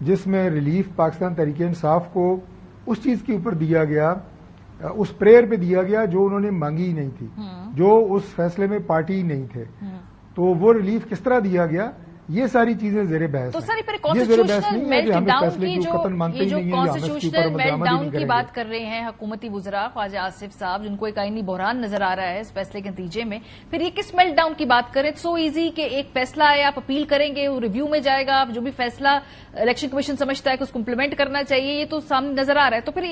جس میں ریلیف پاکستان تحریک انصاف کو اس چیز کے اوپر دیا گیا، اس پریئر پہ دیا گیا جو انہوں نے مانگی نہیں تھی، جو اس فیصلے میں پارٹی نہیں تھے، تو وہ ریلیف کس طرح دیا گیا، یہ ساری چیزیں زیر بحث تو ہیں۔ سر پر کانسٹیٹیوشنل میلٹ ڈاؤن کی جو کانسٹیٹیوشنل میلٹ ڈاؤن کی بات کر رہے ہیں حکومتی وزراء خواجہ آصف صاحب، جن کو ایک آئینی بحران نظر آ رہا ہے اس فیصلے کے نتیجے میں، پھر یہ کس میلٹ ڈاؤن کی بات کریں؟ سو ایزی کہ ایک فیصلہ ہے، آپ اپیل کریں گے، وہ ریویو میں جائے گا، جو بھی فیصلہ الیکشن کمیشن سمجھتا ہے کہ اس کو امپلیمنٹ کرنا چاہیے، یہ تو سامنے نظر آ رہا ہے، تو پھر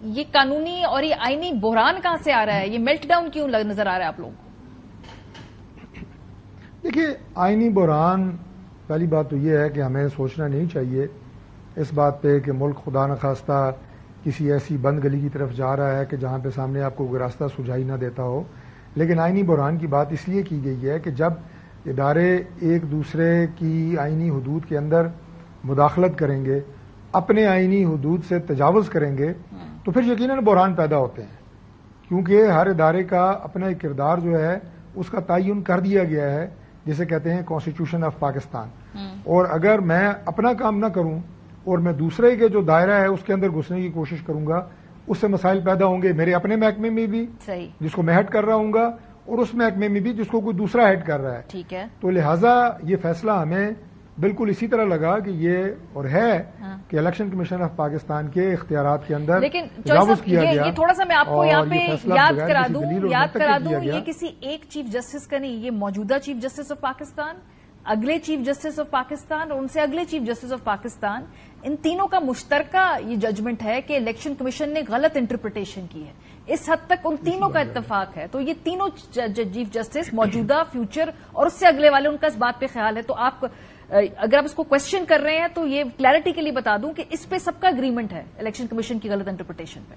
یہ قانونی اور یہ آئینی بحران کہاں سے آ رہا ہے؟ یہ میلٹ ڈاؤن کیوں نظر آ رہا ہے آپ لوگوں کو؟ دیکھیے، آئینی بحران، پہلی بات تو یہ ہے کہ ہمیں سوچنا نہیں چاہیے اس بات پہ کہ ملک خدا نخواستہ کسی ایسی بند گلی کی طرف جا رہا ہے کہ جہاں پہ سامنے آپ کو کوئی راستہ سجھائی نہ دیتا ہو، لیکن آئینی بحران کی بات اس لیے کی گئی ہے کہ جب ادارے ایک دوسرے کی آئینی حدود کے اندر مداخلت کریں گے، اپنے آئینی حدود سے تجاوز کریں گے، تو پھر یقیناً بحران پیدا ہوتے ہیں، کیونکہ ہر ادارے کا اپنا ایک کردار جو ہے اس کا تعین کر دیا گیا ہے، جسے کہتے ہیں کانسٹیٹیوشن آف پاکستان، اور اگر میں اپنا کام نہ کروں اور میں دوسرے کے جو دائرہ ہے اس کے اندر گھسنے کی کوشش کروں گا، اس سے مسائل پیدا ہوں گے میرے اپنے محکمے میں بھی، جس کو میں ہیڈ کر رہا ہوں گا، اور اس محکمے میں بھی جس کو کوئی دوسرا ہیڈ کر رہا ہے۔ ٹھیک ہے، تو لہٰذا یہ فیصلہ ہمیں بالکل اسی طرح لگا کہ یہ اور ہے کہ الیکشن کمیشن آف پاکستان کے اختیارات کے اندر تجاوز کیا گیا، یہ تھوڑا سا میں آپ کو یہاں پہ یاد کرا دوں، یہ کسی ایک چیف جسٹس کا نہیں، یہ موجودہ چیف جسٹس آف پاکستان، اگلے چیف جسٹس آف پاکستان اور ان سے اگلے چیف جسٹس آف پاکستان، ان تینوں کا مشترکہ یہ ججمنٹ ہے کہ الیکشن کمیشن نے غلط انٹرپریٹیشن کی ہے۔ اس حد تک ان تینوں کا اتفاق ہے، تو یہ تینوں چیف جسٹس موجودہ، فیوچر اور اس سے اگلے والے، ان کا اس بات پہ خیال ہے۔ تو آپ اگر آپ اس کو کوشچن کر رہے ہیں تو یہ کلیئرٹی کے لیے بتا دوں کہ اس پہ سب کا اگریمنٹ ہے الیکشن کمیشن کی غلط انٹرپریٹیشن پہ۔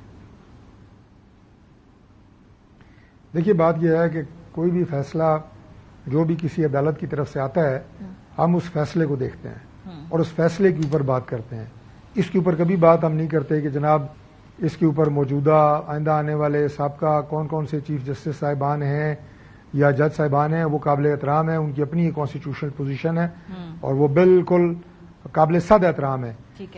دیکھیے، بات یہ ہے کہ کوئی بھی فیصلہ جو بھی کسی عدالت کی طرف سے آتا ہے، ہم اس فیصلے کو دیکھتے ہیں اور اس فیصلے کے اوپر بات کرتے ہیں، اس کے اوپر کبھی بات ہم نہیں کرتے کہ جناب اس کے اوپر موجودہ آئندہ آنے والے سابقہ کون کون سے چیف جسٹس صاحبان ہیں یا جج صاحبان ہیں، وہ قابل احترام ہیں، ان کی اپنی کانسٹیٹیوشنل پوزیشن ہے اور وہ بالکل قابل صد احترام ہے،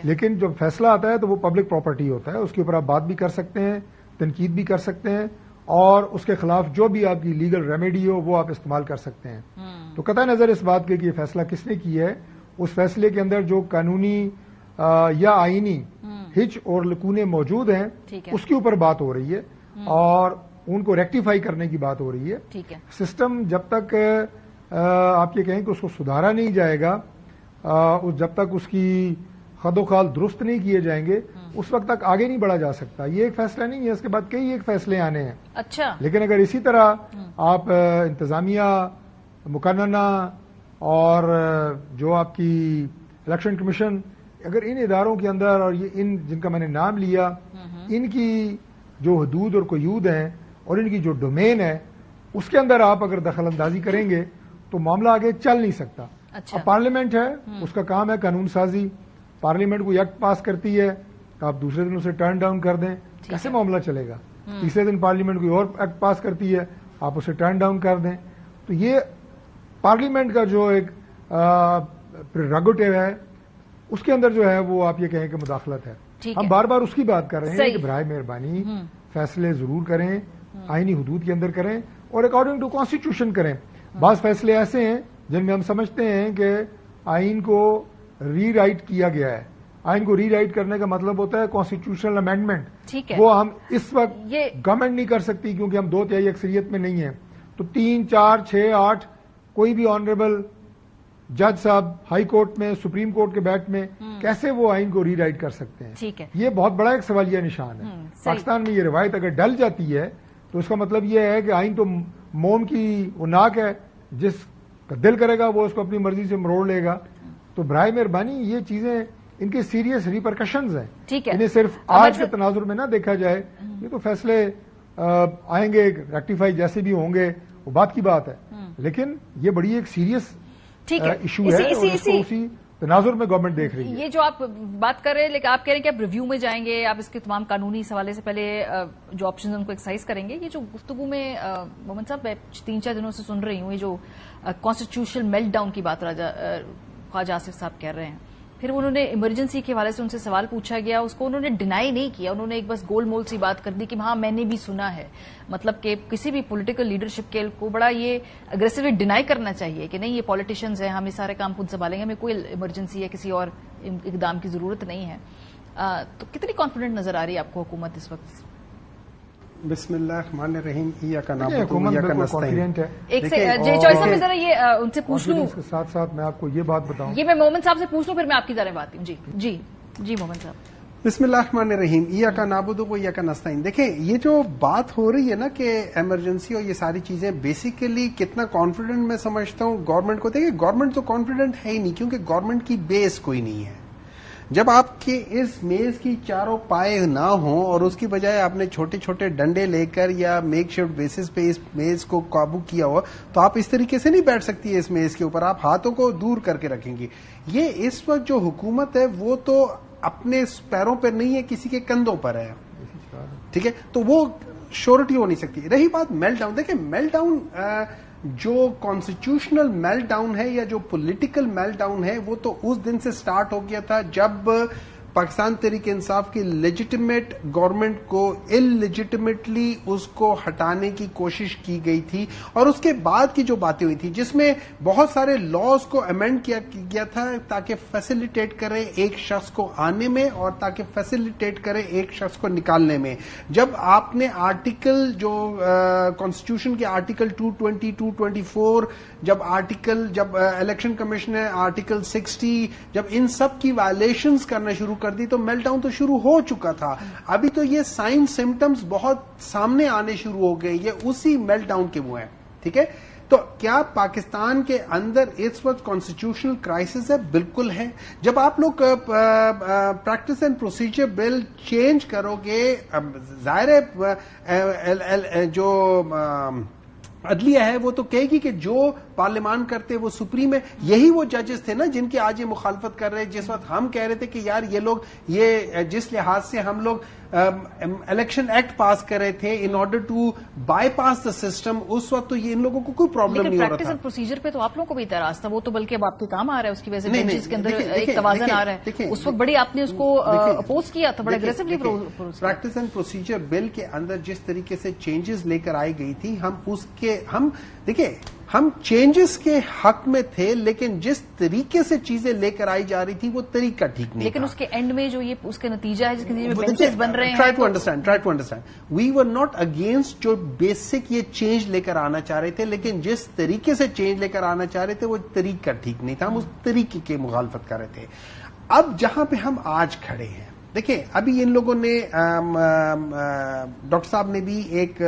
لیکن جب فیصلہ آتا ہے تو وہ پبلک پراپرٹی ہوتا ہے، اس کے اوپر آپ بات بھی کر سکتے ہیں، تنقید بھی کر سکتے ہیں، اور اس کے خلاف جو بھی آپ کی لیگل ریمیڈی ہو وہ آپ استعمال کر سکتے ہیں۔ تو قطع نظر اس بات کے کہ یہ فیصلہ کس نے کی ہے، اس فیصلے کے اندر جو قانونی یا آئینی ہچ اور لکونے موجود ہیں اس کے اوپر بات ہو رہی ہے اور ان کو ریکٹیفائی کرنے کی بات ہو رہی ہے۔ سسٹم جب تک آپ یہ کہیں کہ اس کو سدھارا نہیں جائے گا، جب تک اس کی خد و خال درست نہیں کیے جائیں گے، اس وقت تک آگے نہیں بڑھا جا سکتا۔ یہ ایک فیصلہ نہیں ہے، اس کے بعد کئی ایک فیصلے آنے ہیں۔ اچھا، لیکن اگر اسی طرح آپ انتظامیہ، مقننہ اور جو آپ کی الیکشن کمیشن، اگر ان اداروں کے اندر اور یہ ان جن کا میں نے نام لیا، ان کی جو حدود اور قیود ہیں اور ان کی جو ڈومین ہے، اس کے اندر آپ اگر دخل اندازی کریں گے تو معاملہ آگے چل نہیں سکتا۔ اب پارلیمنٹ ہے، اس کا کام ہے قانون سازی، پارلیمنٹ کو ایکٹ پاس کرتی ہے، آپ دوسرے دن اسے ٹرن ڈاؤن کر دیں، کیسے معاملہ چلے گا؟ تیسرے دن پارلیمنٹ کوئی اور ایکٹ پاس کرتی ہے، آپ اسے ٹرن ڈاؤن کر دیں۔ تو یہ پارلیمنٹ کا جو ایک پریروگیٹو ہے، اس کے اندر جو ہے وہ آپ یہ کہیں کہ مداخلت ہے۔ ہم بار بار اس کی بات کر رہے ہیں کہ برائے مہربانی فیصلے ضرور کریں، آئینی حدود کے اندر کریں اور اکارڈنگ ٹو کانسٹیٹیوشن کریں۔ بعض فیصلے ایسے ہیں جن میں ہم سمجھتے ہیں کہ آئین کو ری رائٹ کیا گیا ہے۔ آئین کو ری رائٹ کرنے کا مطلب ہوتا ہے کانسٹیٹیوشنل امینڈمنٹ، وہ ہم اس وقت گورنمنٹ نہیں کر سکتی کیونکہ ہم 2/3 اکثریت میں نہیں ہیں۔ تو 3، 4، 6، 8 کوئی بھی آنریبل جج صاحب ہائی کورٹ میں، سپریم کورٹ کے بیٹ میں کیسے وہ آئین کو ری رائٹ کر سکتے ہیں؟ یہ بہت بڑا ایک سوالیہ نشان ہے۔ پاکستان میں یہ روایت اگر ڈل جاتی ہے تو اس کا مطلب یہ ہے کہ آئین تو موم کی وہ ناک ہے، جس کا دل کرے گا وہ اس کو اپنی مرضی سے مروڑ لے گا۔ تو برائے مہربانی یہ چیزیں، ان کے سیریس ریپرکشنز ہیں، انہیں صرف آج کے تناظر میں نہ دیکھا جائے۔ یہ تو فیصلے آئیں گے ریکٹیفائی جیسے بھی ہوں گے، وہ بات کی بات ہے، لیکن یہ بڑی ایک سیریس ایشو ہے اور اس کو اسی تناظر میں گورنمنٹ دیکھ رہی ہے۔ یہ جو آپ بات کر رہے ہیں، لیکن آپ کہہ رہے ہیں کہ آپ ریویو میں جائیں گے، آپ اس کے تمام قانونی حوالے سے پہلے جو آپشن ہیں ان کو ایکسرسائز کریں گے۔ یہ جو گفتگو میں محمد صاحب میں 3-4 دنوں سے سن رہی ہوں، یہ جو کانسٹیٹیوشنل میلٹ ڈاؤن کی بات خواجہ آصف صاحب کہہ رہے ہیں، پھر انہوں نے ایمرجنسی کے حوالے سے ان سے سوال پوچھا گیا, اس کو انہوں نے ڈینائی نہیں کیا, انہوں نے ایک بس گول مول سی بات کر دی کہ ہاں میں نے بھی سنا ہے. مطلب کہ کسی بھی پولیٹیکل لیڈرشپ کے کو بڑا یہ اگریسولی ڈینائی کرنا چاہیے کہ نہیں یہ پالیٹیشینز ہیں, ہم یہ سارے کام خود سنبھالیں گے, ہمیں کوئی ایمرجنسی یا کسی اور اقدام کی ضرورت نہیں ہے. تو کتنی کانفیڈنٹ نظر آ رہی ہے آپ کو حکومت اس وقت؟ بسم اللہ الرحمن الرحیم. حکومت بالکل کانفیڈنٹ ہے. ایک سے چوائس صاحب میں ذرا یہ ان سے پوچھ لوں, اس کے ساتھ ساتھ میں آپ کو یہ بات بتاؤں, یہ میں مومن صاحب سے پوچھ لوں پھر میں آپ کی ذرا بات ہوں. جی مومن صاحب. بسم اللہ الرحمن الرحیم. ایاک نعبد و ایاک نستعین. دیکھیں یہ جو بات ہو رہی ہے نا کہ ایمرجنسی اور یہ ساری چیزیں, بیسیکلی کتنا کانفیڈنٹ میں سمجھتا ہوں گورنمنٹ کو. دیکھیں گورنمنٹ تو کانفیڈنٹ ہے ہی نہیں, کیونکہ گورنمنٹ کی بیس کوئی نہیں ہے. جب آپ کے اس میز کی چاروں پائے نہ ہوں اور اس کی بجائے آپ نے چھوٹے چھوٹے ڈنڈے لے کر یا میک شفٹ بیسس پہ اس میز کو قابو کیا ہوا, تو آپ اس طریقے سے نہیں بیٹھ سکتی ہے اس میز کے اوپر, آپ ہاتھوں کو دور کر کے رکھیں گی. یہ اس وقت جو حکومت ہے وہ تو اپنے پیروں پر نہیں ہے, کسی کے کندھوں پر ہے. ٹھیک ہے, تو وہ شورٹی ہو نہیں سکتی. رہی بات میلٹ ڈاؤن, دیکھیں میلٹ ڈاؤن جو کانسٹیٹیوشنل میلٹ ڈاؤن ہے یا جو پولیٹیکل میلٹ ڈاؤن ہے وہ تو اس دن سے سٹارٹ ہو گیا تھا جب پاکستان تحریک انصاف کی لیجیٹمیٹ گورنمنٹ کو انلیجیٹمیٹلی اس کو ہٹانے کی کوشش کی گئی تھی, اور اس کے بعد کی جو باتیں ہوئی تھی جس میں بہت سارے لاز کو امینڈ کیا گیا تھا تاکہ فیسیلیٹیٹ کرے ایک شخص کو آنے میں اور تاکہ فیسیلیٹیٹ کرے ایک شخص کو نکالنے میں. جب آپ نے آرٹیکل جو کانسٹیٹیوشن کے آرٹیکل 220, 224, جب الیکشن کمیشن نے آرٹیکل 60, جب ان سب کی وائلیشنز کرنا شروع کر دی تو میلٹ ڈاؤن تو شروع ہو چکا تھا. ابھی تو یہ سائن سمٹمز بہت سامنے آنے شروع ہو گئے, یہ اسی میلٹ ڈاؤن کے وہ ہیں. ٹھیک ہے, تو کیا پاکستان کے اندر اس وقت کانسٹیٹیوشنل کرائسس ہے؟ بالکل ہے. جب آپ لوگ practice and procedure bill change کرو گے, ظاہر ہے جو عدلیہ ہے وہ تو کہے گی کہ جو پارلیمان کرتے وہ سپریم ہے. یہی وہ ججز تھے نا جن کی آج یہ مخالفت کر رہے, جس وقت ہم کہہ رہے تھے کہ یار یہ لوگ یہ جس لحاظ سے ہم لوگ الیکشن ایکٹ پاس کر رہے تھے in order to bypass the system, اس وقت تو یہ ان لوگوں کو کوئی پرابلم نہیں ہو رہا تھا. پریکٹس اینڈ پروسیجر پہ تو آپ لوگوں کو بھی اعتراض تھا, وہ تو بلکہ اب آپ کے کام آ رہا ہے, اس کی وجہ سے ججز کے اندر ایک توازن آ رہا ہے. اس وقت بڑی آپ نے اس کو اپوز کیا تھا, بڑا اگریسولی. پریکٹس اینڈ پروسیجر بل کے اندر جس طریقے سے چینجز لے کر آئی گئی تھی, ہم دیکھیں ہم چینجز کے حق میں تھے, لیکن جس طریقے سے چیزیں لے کر آئی جا رہی تھی وہ طریقہ ٹھیک نہیں. لیکن اس کے اینڈ میں جو یہ اس کا نتیجہ ہے جس کے نتیجے میں بینچز بن رہے ہیں, try to understand we are not against جو بیسک یہ چینج لے کر آنا چاہ رہے تھے, لیکن جس طریقے سے چینج لے کر آنا چاہ رہے تھے وہ طریقہ ٹھیک نہیں تھا, ہم اس طریقے کی مخالفت کر رہے تھے. اب جہاں پہ ہم آج کھڑے ہیں, دیکھیں ابھی ان لوگوں نے ڈاکٹر صاحب نے بھی ایک,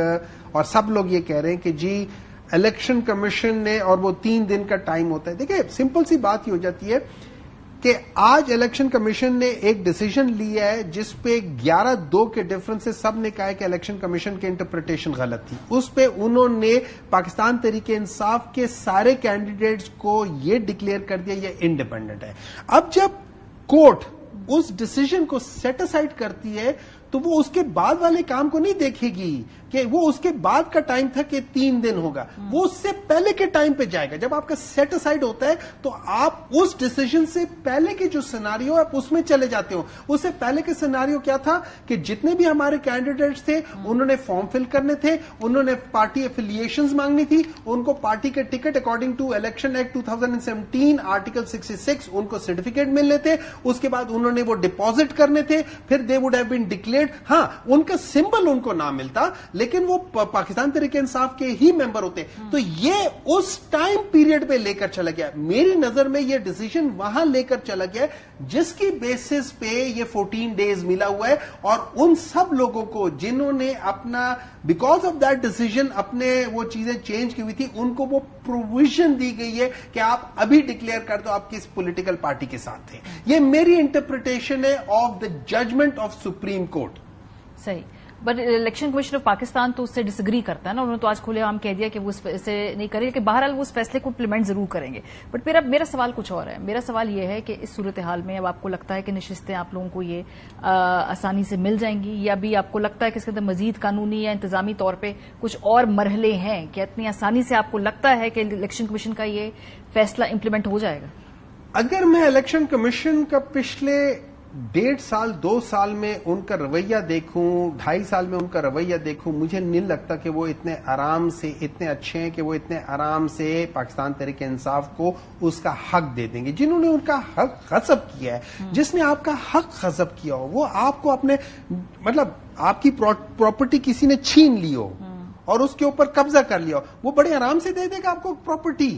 اور سب لوگ یہ کہہ رہے ہیں کہ جی الیکشن کمیشن نے, اور وہ 3 دن کا ٹائم ہوتا ہے. دیکھیں سمپل سی بات یہ ہو جاتی ہے کہ آج الیکشن کمیشن نے ایک ڈیسیژن لیا ہے جس پہ 11-2 کے ڈفرنس سے سب نے کہا ہے کہ الیکشن کمیشن کی انٹرپریٹیشن غلط تھی. اس پہ انہوں نے پاکستان تحریک انصاف کے سارے کینڈیڈیٹس کو یہ ڈکلیئر کر دیا یہ انڈیپینڈنٹ ہے. اب جب کورٹ اس ڈیسیژن کو سیٹ اسائڈ کرتی ہے تو وہ اس کے بعد والے کام کو نہیں دیکھے گی کہ وہ اس کے بعد کا ٹائم تھا کہ 3 دن ہوگا, وہ اس سے پہلے کے ٹائم پہ جائے گا. جب آپ کا سیٹ اسائڈ ہوتا ہے تو آپ اس ڈیسیژن سے پہلے کے جو سیناریو ہے آپ اس میں چلے جاتے ہو. اس سے پہلے کے سیناریو کیا تھا کہ جتنے بھی ہمارے کینڈیڈیٹس تھے انہوں نے فارم فل کرنے تھے, انہوں نے پارٹی افیلیشنز مانگنی تھی, ان کو پارٹی کے ticket according to election act 2017 article 66 ان کو سرٹیفکیٹ ملنے تھے, اس کے بعد انہوں نے وہ ڈپازٹ کرنے تھے, پھر they would have been declared. ہاں ان کا سمبل ان کو نہ ملتا لیکن وہ پاکستان تحریک انصاف کے ہی ممبر ہوتے. تو یہ اس ٹائم پیریڈ پہ لے کر چلا گیا. میری نظر میں یہ ڈیسیژن وہاں لے کر چلا گیا جس کی بیسس پہ یہ 14 ڈیز ملا ہوا ہے, اور ان سب لوگوں کو جنہوں نے اپنا بیکاز آف دیٹ ڈیسیژن اپنے وہ چیزیں چینج کی ہوئی تھی ان کو وہ پروویژن دی گئی ہے کہ آپ ابھی ڈکلیئر کر دو آپ کس پولیٹیکل پارٹی کے ساتھ تھے. یہ میری انٹرپریٹیشن ہے of the judgment of Supreme Court. صحیح, but Election Commission of Pakistan تو اس سے ڈس ایگری کرتا ہے نا, انہوں نے تو آج کھلے عام کہہ دیا کہ وہ اسے نہیں کریں گے, کہ بہرحال وہ اس فیصلے کو امپلیمنٹ ضرور کریں گے. بٹ پھر اب میرا سوال کچھ اور ہے. میرا سوال یہ ہے کہ اس صورتحال میں اب آپ کو لگتا ہے کہ نشستیں آپ لوگوں کو یہ آسانی سے مل جائیں گی, یا بھی آپ کو لگتا ہے کہ اس کے اندر مزید قانونی یا انتظامی طور پہ کچھ اور مرحلے ہیں کہ اتنی آسانی سے آپ کو لگتا ہے کہ الیکشن کمیشن کا یہ فیصلہ امپلیمنٹ ہو جائے گا؟ اگر میں الیکشن کمیشن کا پچھلے 1.5 سال 2 سال میں ان کا رویہ دیکھوں، 2.5 سال میں ان کا رویہ دیکھوں، مجھے نہیں لگتا کہ وہ اتنے آرام سے اتنے اچھے ہیں کہ وہ اتنے آرام سے پاکستان تحریک انصاف کو اس کا حق دے دیں گے. جنہوں نے ان کا حق غصب کیا ہے، جس نے آپ کا حق غصب کیا ہو، وہ آپ کو اپنے مطلب آپ کی پراپرٹی کسی نے چھین لی ہو اور اس کے اوپر قبضہ کر لیا ہو، وہ بڑے آرام سے دے دے گا آپ کو پراپرٹی؟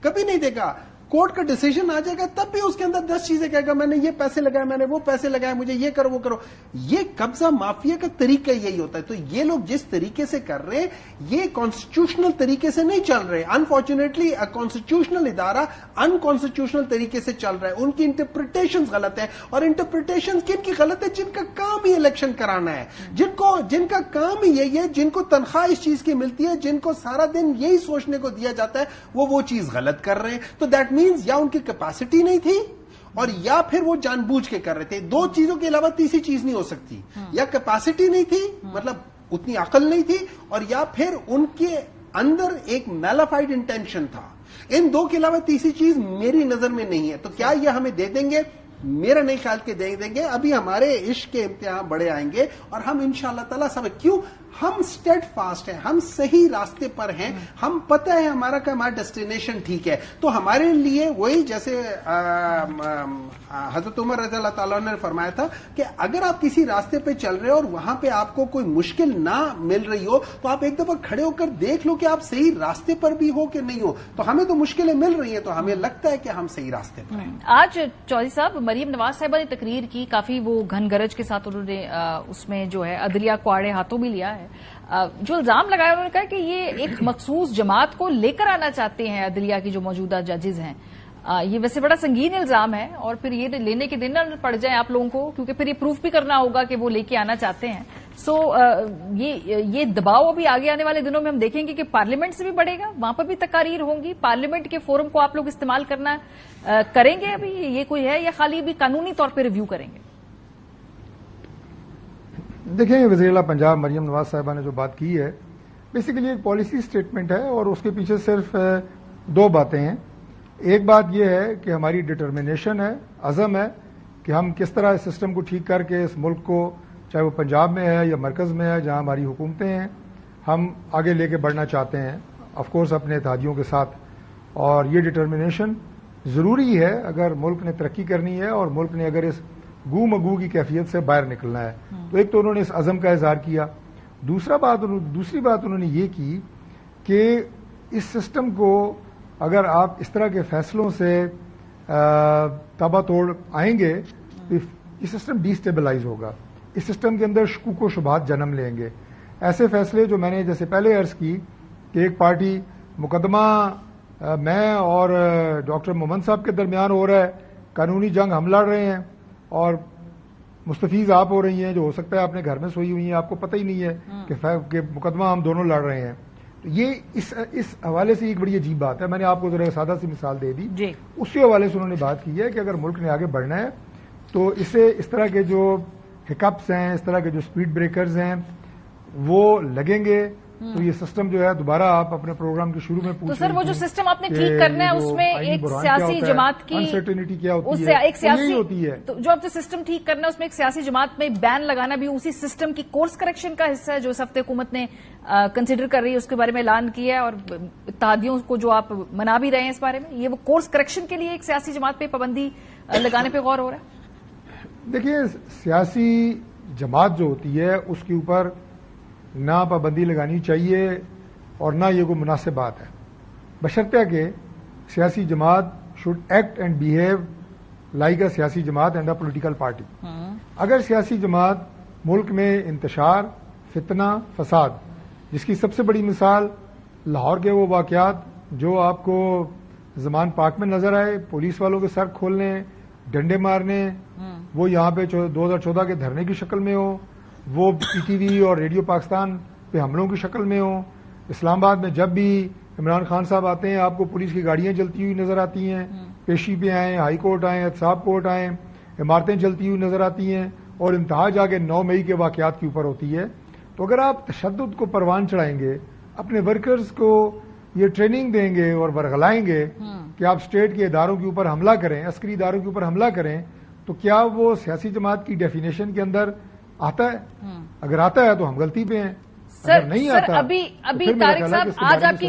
کبھی نہیں دے گا. کورٹ کا ڈیسیجن آ جائے گا تب بھی اس کے اندر 10 چیزیں کہے گا، میں نے یہ پیسے لگائے، میں نے وہ پیسے لگائے، مجھے یہ کرو وہ کرو. یہ قبضہ مافیا کا طریقہ یہی ہوتا ہے. تو یہ لوگ جس طریقے سے کر رہے ہیں یہ کانسٹیٹیوشنل طریقے سے نہیں چل رہے. انفارچونیٹلی کانسٹیٹیوشنل ادارہ انکانسٹیٹیوشنل طریقے سے چل رہا ہے. ان کی انٹرپریٹیشن غلط ہے، اور انٹرپریٹیشن کن کی غلط ہے؟ جن کا کام ہی الیکشن کرانا ہے، جن کا کام ہی یہی ہے، جن کو تنخواہ اس چیز کی ملتی ہے، جن کو سارا دن یہی سوچنے کو دیا جاتا ہے، وہ چیز غلط کر رہے ہیں. تو دیٹ مینز یا ان کی کیپیسٹی نہیں تھی اور یا پھر وہ جان بوجھ کے کر رہے تھے. 2 چیزوں کے علاوہ تیسری چیز نہیں ہو سکتی. یا کیپیسٹی نہیں تھی، مطلب اتنی عقل نہیں تھی، اور یا پھر ان کے اندر ایک میلافائڈ انٹینشن تھا. ان 2 کے علاوہ تیسری چیز میری نظر میں نہیں ہے. تو کیا یہ ہمیں دے دیں گے؟ میرا نہیں خیال کہ دے دیں گے. ابھی ہمارے عشق کے امتحان بڑے آئیں گے اور ہم انشاءاللہ تعالیٰ سب کیوں ہم اسٹیڈ فاسٹ ہیں، ہم صحیح راستے پر ہیں، ہم پتہ ہے ہمارا ڈیسٹینیشن ٹھیک ہے. تو ہمارے لیے وہی جیسے حضرت عمر رضی اللہ تعالیٰ نے فرمایا تھا کہ اگر آپ کسی راستے پہ چل رہے ہو اور وہاں پہ آپ کو کوئی مشکل نہ مل رہی ہو تو آپ ایک دفعہ کھڑے ہو کر دیکھ لو کہ آپ صحیح راستے پر بھی ہو کہ نہیں ہو. تو ہمیں تو مشکلیں مل رہی ہیں تو ہمیں لگتا ہے کہ ہم صحیح راستے پر ہیں. آج چودھری صاحب مریم نواز صاحبہ نے تقریر کی، کافی وہ گھن گرج کے ساتھ انہوں نے اس میں جو ہے عدلیہ کو آڑے ہاتھوں بھی لیا ہے. جو الزام لگایا انہوں نے کہا کہ یہ ایک مخصوص جماعت کو لے کر آنا چاہتے ہیں عدلیہ کی جو موجودہ ججز ہیں. یہ ویسے بڑا سنگین الزام ہے، اور پھر یہ لینے کے دن نہ پڑ جائیں آپ لوگوں کو، کیونکہ پھر یہ پروف بھی کرنا ہوگا کہ وہ لے کے آنا چاہتے ہیں. سو یہ دباؤ ابھی آگے آنے والے دنوں میں ہم دیکھیں گے کہ پارلیمنٹ سے بھی بڑھے گا، وہاں پر بھی تقاریر ہوں گی. پارلیمنٹ کے فورم کو آپ لوگ استعمال کرنا کریں گے ابھی یہ کوئی ہے، یا خالی ابھی قانونی طور پہ ریویو کریں گے؟ دیکھیں، وزیر اعلیٰ پنجاب مریم نواز صاحبہ نے جو بات کی ہے بیسیکلی ایک پالیسی سٹیٹمنٹ ہے، اور اس کے پیچھے صرف 2 باتیں ہیں. ایک بات یہ ہے کہ ہماری ڈٹرمنیشن ہے، عزم ہے کہ ہم کس طرح اس سسٹم کو ٹھیک کر کے اس ملک کو، چاہے وہ پنجاب میں ہے یا مرکز میں ہے جہاں ہماری حکومتیں ہیں، ہم آگے لے کے بڑھنا چاہتے ہیں، آف کورس اپنے اتحادیوں کے ساتھ. اور یہ ڈٹرمنیشن ضروری ہے اگر ملک نے ترقی کرنی ہے اور ملک نے اگر اس گو مگو کی کیفیت سے باہر نکلنا ہے. تو ایک تو انہوں نے اس عزم کا اظہار کیا. دوسری بات انہوں نے یہ کی کہ اس سسٹم کو اگر آپ اس طرح کے فیصلوں سے تابع توڑ آئیں گے تو یہ سسٹم ڈی اسٹیبلائز ہوگا، اس سسٹم کے اندر شکوک و شبہات جنم لیں گے. ایسے فیصلے جو میں نے جیسے پہلے عرض کی کہ ایک پارٹی مقدمہ میں اور ڈاکٹر مومن صاحب کے درمیان ہو رہا ہے، قانونی جنگ ہم لڑ رہے ہیں اور مستفیض آپ ہو رہی ہیں، جو ہو سکتا ہے اپنے گھر میں سوئی ہوئی ہیں، آپ کو پتہ ہی نہیں ہے کہ مقدمہ ہم دونوں لڑ رہے ہیں. تو یہ اس حوالے سے ایک بڑی عجیب بات ہے. میں نے آپ کو ذرا سادہ سی مثال دے دی جی. اسی حوالے سے انہوں نے بات کی ہے کہ اگر ملک نے آگے بڑھنا ہے تو اسے اس طرح کے جو ہکپس ہیں، اس طرح کے جو سپیڈ بریکرز ہیں وہ لگیں گے. تو یہ سسٹم جو ہے دوبارہ آپ اپنے پروگرام کے شروع میں پوچھ تو سر وہ جو سسٹم آپ نے ٹھیک کرنا ہے اس میں ایک سیاسی جماعت کی انسرٹینٹی کیا ہوتی ہے، ایک سیاسی ہوتی ہے. جو آپ جو سسٹم ٹھیک کرنا ہے اس میں ایک سیاسی جماعت میں بین لگانا بھی اسی سسٹم کی کورس کریکشن کا حصہ ہے جو اس ہفتے حکومت نے کنسیڈر کر رہی ہے، اس کے بارے میں اعلان کیا ہے. اور اتحادیوں کو جو آپ منا بھی رہے ہیں اس بارے میں، یہ وہ کورس کریکشن کے لیے ایک سیاسی جماعت پہ پابندی لگانے پہ غور ہو رہا ہے. دیکھیے، سیاسی جماعت جو ہوتی ہے اس کے اوپر نہ پابندی لگانی چاہیے اور نہ یہ کوئی مناسب بات ہے، بشرطیہ کہ سیاسی جماعت should act and behave like a سیاسی جماعت اینڈ اے پولیٹیکل پارٹی. اگر سیاسی جماعت ملک میں انتشار، فتنہ، فساد، جس کی سب سے بڑی مثال لاہور کے وہ واقعات جو آپ کو زمان پارک میں نظر آئے، پولیس والوں کے سر کھولنے، ڈنڈے مارنے، وہ یہاں پہ 2014 کے دھرنے کی شکل میں ہو، وہ پی ٹی وی اور ریڈیو پاکستان پہ حملوں کی شکل میں ہوں. اسلام آباد میں جب بھی عمران خان صاحب آتے ہیں آپ کو پولیس کی گاڑیاں جلتی ہوئی نظر آتی ہیں، پیشی پہ آئیں، ہائی کورٹ آئیں، احتساب کورٹ آئیں، عمارتیں جلتی ہوئی نظر آتی ہیں، اور انتہا جا کے 9 مئی کے واقعات کے اوپر ہوتی ہے. تو اگر آپ تشدد کو پروان چڑھائیں گے، اپنے ورکرز کو یہ ٹریننگ دیں گے اور ورغلائیں گے کہ آپ اسٹیٹ کے اداروں کے اوپر حملہ کریں، عسکری اداروں کے اوپر حملہ کریں، تو کیا وہ سیاسی جماعت کی ڈیفینیشن کے اندر آتا ہے؟ اگر آتا ہے تو ہم غلطی پہ ہیں، اگر نہیں آتا ابھی طارق صاحب آج آپ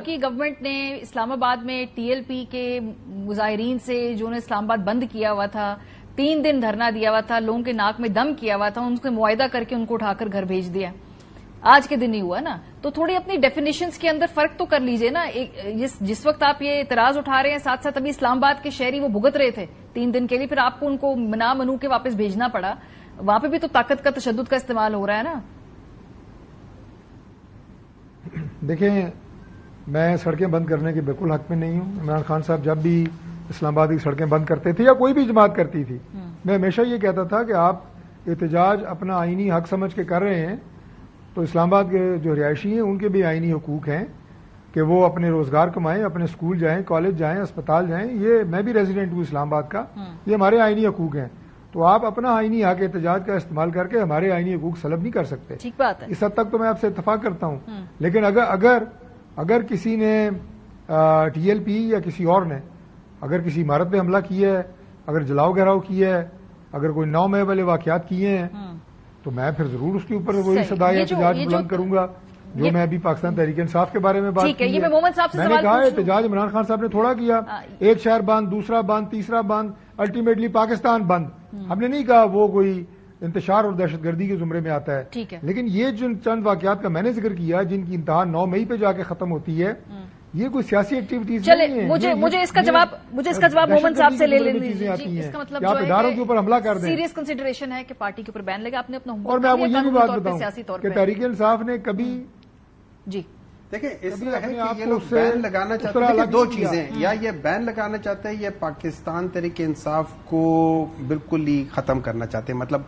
کی گورنمنٹ نے اسلام آباد میں ٹی ایل پی کے مظاہرین سے جو نے اسلام آباد بند کیا ہوا تھا، 3 دن دھرنا دیا ہوا تھا، لوگوں کے ناک میں دم کیا ہوا تھا، ان سے معاہدہ کر کے ان کو اٹھا کر گھر بھیج دیا، آج کے دن ہی ہوا نا. تو تھوڑی اپنی ڈیفینیشنز کے اندر فرق تو کر لیجئے نا. جس وقت آپ یہ اعتراض اٹھا رہے ہیں، ساتھ ساتھ ابھی اسلام آباد کے شہری وہ بھگت رہے تھے 3 دن کے لیے، پھر آپ کو ان کو منا منو کے واپس بھیجنا پڑا. وہاں پہ بھی تو طاقت کا تشدد کا استعمال ہو رہا ہے نا. دیکھیں، میں سڑکیں بند کرنے کے بالکل حق میں نہیں ہوں. عمران خان صاحب جب بھی اسلام آباد کی سڑکیں بند کرتے تھے یا کوئی بھی جماعت کرتی تھی، میں ہمیشہ یہ کہتا تھا کہ آپ احتجاج اپنا آئینی حق سمجھ کے کر رہے ہیں تو اسلام آباد کے جو رہائشی ہیں ان کے بھی آئینی حقوق ہیں کہ وہ اپنے روزگار کمائیں، اپنے اسکول جائیں، کالج جائیں، اسپتال جائیں. یہ میں بھی ریزیڈنٹ ہوں اسلام آباد کا، یہ ہمارے آئینی حقوق ہیں. تو آپ اپنا آئینی حق احتجاج کا استعمال کر کے ہمارے آئینی حقوق سلب نہیں کر سکتے. ٹھیک بات ہے. اس حد تک تو میں آپ سے اتفاق کرتا ہوں. لیکن اگر کسی نے ٹی ایل پی یا کسی اور نے اگر کسی عمارت پہ حملہ کیا ہے، اگر جلاؤ گھیراؤ کیا ہے، اگر کوئی 9 مئی والے واقعات کیے ہیں، تو میں پھر ضرور اس کے اوپر وہی صدائے احتجاج بلند کروں گا جو میں ابھی پاکستان تحریک انصاف کے بارے میں بات کی ہے. میں نے کہا احتجاج عمران خان صاحب نے تھوڑا کیا، ایک شہر بند، دوسرا بند، تیسرا بند، الٹیمیٹلی پاکستان بند. ہم نے نہیں کہا وہ کوئی انتشار اور دہشت گردی کے زمرے میں آتا ہے. لیکن یہ جن چند واقعات کا میں نے ذکر کیا جن کی انتہا 9 مئی پہ جا کے ختم ہوتی ہے، یہ کوئی سیاسی ایکٹیویٹیز نہیں ہے. مجھے اس کا جواب مومن صاحب سے لے لیں دیجیے. اس کا مطلب آپ اداروں کے اوپر حملہ کر دیں. سیریس کنسیڈریشن ہے کہ پارٹی کے اوپر بین لگا. آپ نے اپنا اور میں آپ کو یہ بھی بات بتاؤں کہ تحریک انصاف نے کبھی دیکھیں اس میں ہے کہ یہ لوگ بین لگانا چاہتے ہیں. 2 چیزیں، یا یہ بین لگانا چاہتے ہیں یا پاکستان تحریک انصاف کو بالکل ہی ختم کرنا چاہتے ہیں، مطلب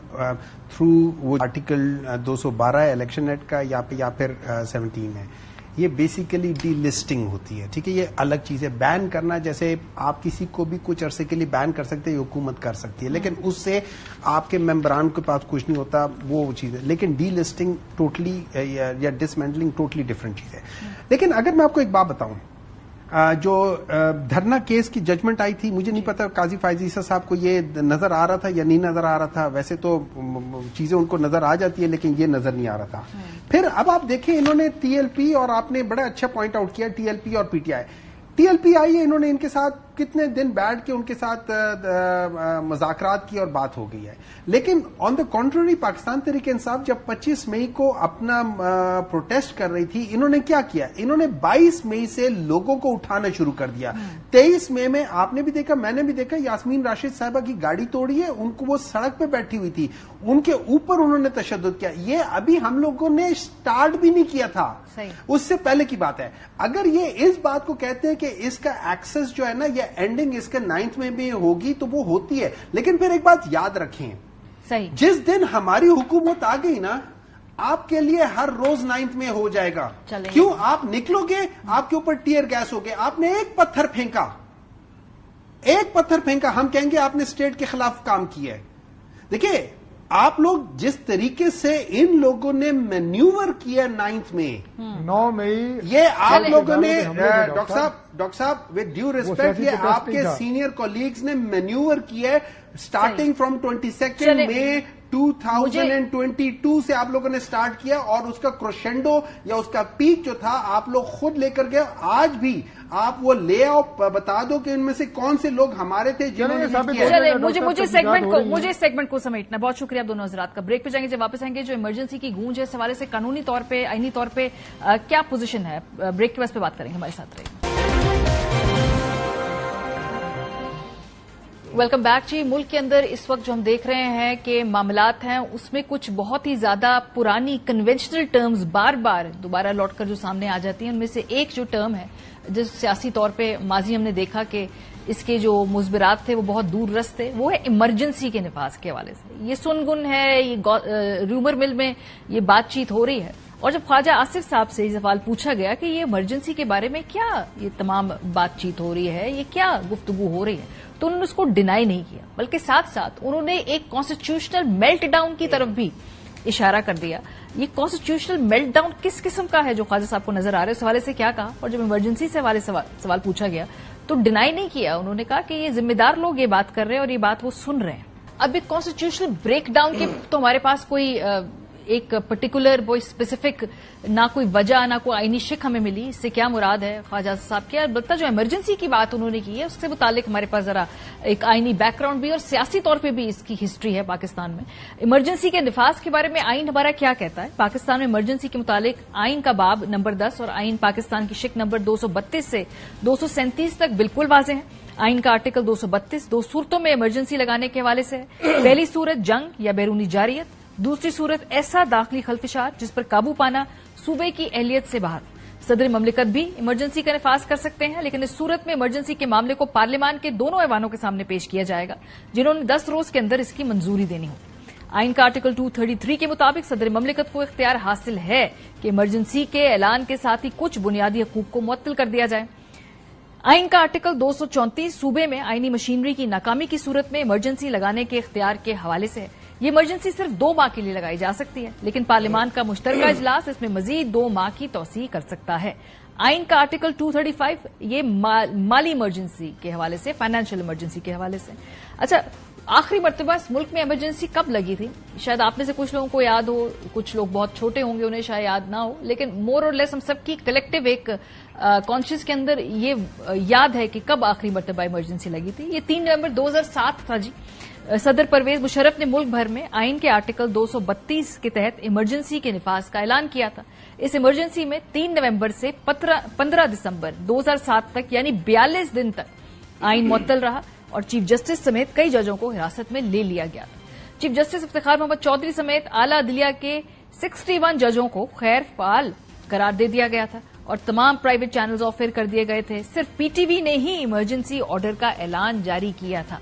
تھرو وہ آرٹیکل 212 الیکشن ایکٹ کا یا پھر 17 ہے. یہ بیسیکلی ڈی لسٹنگ ہوتی ہے. ٹھیک ہے، یہ الگ چیز ہے. بین کرنا، جیسے آپ کسی کو بھی کچھ عرصے کے لیے بین کر سکتے ہیں، یہ حکومت کر سکتی ہے، لیکن اس سے آپ کے ممبران کے پاس کچھ نہیں ہوتا، وہ چیز ہے. لیکن ڈی لسٹنگ ٹوٹلی یا ڈسمینٹلنگ ٹوٹلی ڈفرینٹ چیز ہے. لیکن اگر میں آپ کو ایک بات بتاؤں، جو دھرنا کیس کی ججمنٹ آئی تھی، مجھے نہیں پتا قاضی فائز عیسیٰ صاحب کو یہ نظر آ رہا تھا یا نہیں نظر آ رہا تھا. ویسے تو چیزیں ان کو نظر آ جاتی ہے لیکن یہ نظر نہیں آ رہا تھا. پھر اب آپ دیکھیں، انہوں نے ٹی ایل پی، اور آپ نے بڑا اچھا پوائنٹ آؤٹ کیا، ٹی ایل پی اور P T I. T L P آئی ہے، انہوں نے ان کے ساتھ کتنے دن بیٹھ کے ان کے ساتھ مذاکرات کی اور بات ہو گئی ہے. لیکن آن دا کنٹرری پاکستان تحریک انصاف جب 25 مئی کو اپنا پروٹیسٹ کر رہی تھی، انہوں نے کیا کیا؟ انہوں نے 22 مئی سے لوگوں کو اٹھانا شروع کر دیا. 23 مئی میں آپ نے بھی دیکھا، میں نے بھی دیکھا، یاسمین راشد صاحبہ کی گاڑی توڑی ہے، ان کو وہ سڑک پہ بیٹھی ہوئی تھی، ان کے اوپر انہوں نے تشدد کیا. یہ ابھی ہم لوگوں نے سٹارٹ بھی نہیں کیا تھا، اس سے پہلے کی بات ہے. اگر یہ اس بات کو کہتے ہیں کہ اس کا ایکسس جو ہے نا، یہ اینڈنگ اس کے 9 میں بھی ہوگی تو وہ ہوتی ہے. لیکن پھر ایک بات یاد رکھیں، جس دن ہماری حکومت آ گئی نا، آپ کے لیے ہر روز 9 میں ہو جائے گا. کیوں؟ آپ نکلو گے، آپ کے اوپر ٹیئر گیس ہوگے، آپ نے ایک پتھر پھینکا، ہم کہیں گے آپ نے اسٹیٹ کے خلاف کام کیا ہے. دیکھیے، آپ لوگ جس طریقے سے ان لوگوں نے مینیور کیا 9 میں 9 مئی، یہ آپ لوگوں نے ڈاکٹر صاحب ود ڈیو ریسپیکٹ، یہ آپ کے سینئر کولیگز نے مینیور کیا ہے اسٹارٹنگ فرام 22 مئی 2022 سے آپ لوگوں نے سٹارٹ کیا، اور اس کا کروشینڈو یا اس کا پیک جو تھا آپ لوگ خود لے کر گئے. آج بھی آپ وہ لے آؤ، بتا دو کہ ان میں سے کون سے لوگ ہمارے تھے جنہوں نے مجھے سیگمنٹ کو سمیٹنا. بہت شکریہ آپ دونوں حضرات کا. بریک پہ جائیں گے، جب واپس آئیں گے جو ایمرجنسی کی گونج ہے اس حوالے سے قانونی طور پہ، آئینی طور پہ کیا پوزیشن ہے، بریک کے بعد پہ بات کریں گے. ہمارے ساتھ رہیے. ویلکم بیک جی. ملک کے اندر اس وقت جو ہم دیکھ رہے ہیں کہ معاملات ہیں، اس میں کچھ بہت ہی زیادہ پرانی کنونشنل ٹرمز بار بار دوبارہ لوٹ کر جو سامنے آ جاتی ہیں. ان میں سے ایک جو ٹرم ہے جس سیاسی طور پہ ماضی ہم نے دیکھا کہ اس کے جو مضبرات تھے وہ بہت دور رس تھے، وہ ہے ایمرجنسی کے نفاذ کے حوالے سے. یہ سن گن ہے، یہ رومر مل میں یہ بات چیت ہو رہی ہے. اور جب خواجہ آصف صاحب سے یہ سوال پوچھا گیا کہ یہ ایمرجنسی کے بارے میں کیا یہ تمام بات چیت ہو رہی ہے، یہ کیا گفتگو ہو رہی ہے، تو انہوں نے اس کو ڈینائی نہیں کیا، بلکہ ساتھ ساتھ انہوں نے ایک کانسٹیٹیوشنل میلٹ ڈاؤن کی طرف بھی اشارہ کر دیا. یہ کانسٹیٹیوشنل میلٹ ڈاؤن کس قسم کا ہے جو خواجہ صاحب کو نظر آ رہا ہے؟ اس حوالے سے کیا کہا؟ اور جب ایمرجنسی سے حوالے سوال پوچھا گیا تو ڈینائی نہیں کیا. انہوں نے کہا کہ یہ ذمہ دار لوگ یہ بات کر رہے ہیں اور یہ بات وہ سن رہے ہیں. اب ایک کانسٹیٹیوشنل بریک ڈاؤن کی تو ہمارے پاس کوئی ایک پرٹیکولر کوئی اسپیسیفک نہ کوئی وجہ نہ کوئی آئینی شک ہمیں ملی. اس سے کیا مراد ہے خواجہ صاحب کی؟ البتہ جو ایمرجنسی کی بات انہوں نے کی ہے اس سے متعلق ہمارے پاس ذرا ایک آئینی بیک گراؤنڈ بھی اور سیاسی طور پہ بھی اس کی ہسٹری ہے پاکستان میں. ایمرجنسی کے نفاذ کے بارے میں آئین ہمارا کیا کہتا ہے؟ پاکستان میں ایمرجنسی کے متعلق آئین کا باب نمبر 10 اور آئین پاکستان کی شق نمبر 232 سے 237 تک بالکل واضح ہے. آئین کا آرٹیکل 232 دو صورتوں میں ایمرجنسی لگانے کے حوالے سے ہے. پہلی صورت جنگ یا بیرونی جارحیت، دوسری صورت ایسا داخلی خلفشات جس پر قابو پانا صوبے کی اہلیت سے باہر. صدر مملکت بھی ایمرجنسی کا نفاذ کر سکتے ہیں، لیکن اس صورت میں ایمرجنسی کے معاملے کو پارلیمان کے دونوں ایوانوں کے سامنے پیش کیا جائے گا جنہوں نے 10 روز کے اندر اس کی منظوری دینی ہو. آئین کا آرٹیکل 233 کے مطابق صدر مملکت کو اختیار حاصل ہے کہ ایمرجنسی کے اعلان کے ساتھ ہی کچھ بنیادی حقوق کو معطل کر دیا جائے. آئین کا آرٹیکل 234 صوبے میں آئینی مشینری کی ناکامی کی صورت میں ایمرجنسی لگانے کے اختیار کے حوالے سے ہے. یہ ایمرجنسی صرف 2 ماہ کے لیے لگائی جا سکتی ہے، لیکن پارلیمان کا مشترکہ اجلاس اس میں مزید 2 ماہ کی توسیع کر سکتا ہے. آئین کا آرٹیکل 235 یہ مالی ایمرجنسی کے حوالے سے، فائنینشیل ایمرجنسی کے حوالے سے. اچھا، آخری مرتبہ اس ملک میں ایمرجنسی کب لگی تھی؟ شاید آپ میں سے کچھ لوگوں کو یاد ہو، کچھ لوگ بہت چھوٹے ہوں گے انہیں شاید یاد نہ ہو، لیکن مور اور لیس ہم سب کی کلیکٹیو ایک کانشیس کے اندر یہ یاد ہے کہ کب آخری مرتبہ ایمرجنسی لگی تھی. یہ 3 نومبر 2007 تھا جی. صدر پرویز مشرف نے ملک بھر میں آئین کے آرٹیکل 232 کے تحت ایمرجنسی کے نفاذ کا اعلان کیا تھا. اس ایمرجنسی میں 3 نومبر سے 15 دسمبر 2007 تک یعنی 42 دن تک آئین معطل رہا اور چیف جسٹس سمیت کئی ججوں کو حراست میں لے لیا گیا تھا. چیف جسٹس افتخار محمد چودھری سمیت اعلی عدلیہ کے 61 ججوں کو غیر فعال قرار دے دیا گیا تھا اور تمام پرائیویٹ چینلز آف ایئر کر دیے گئے تھے. صرف پی ٹی وی نے ہی ایمرجنسی آرڈر کا اعلان جاری کیا تھا.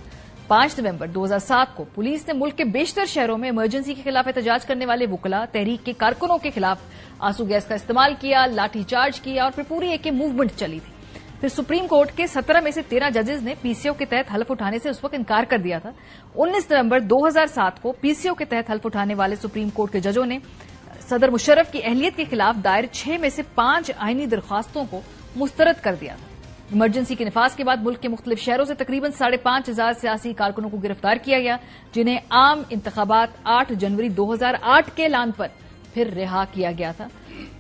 5 نومبر 2007 کو پولیس نے ملک کے بیشتر شہروں میں ایمرجنسی کے خلاف احتجاج کرنے والے وکلاء تحریک کے کارکنوں کے خلاف آنسو گیس کا استعمال کیا، لاٹھی چارج کیا اور پھر پوری ایک موومنٹ چلی تھی. پھر سپریم کورٹ کے 17 میں سے 13 ججز نے پی سی او کے تحت حلف اٹھانے سے اس وقت انکار کر دیا تھا. 19 نومبر 2007 کو پی سی او کے تحت حلف اٹھانے والے سپریم کورٹ کے ججوں نے صدر مشرف کی اہلیت کے خلاف دائر 6 میں سے 5 آئینی درخواستوں کو مسترد کر دیا تھا. ایمرجنسی کے نفاذ کے بعد ملک کے مختلف شہروں سے تقریباً 5,500 سیاسی کارکنوں کو گرفتار کیا گیا، جنہیں عام انتخابات 8 جنوری 2008 کے اعلان پر پھر رہا کیا گیا تھا.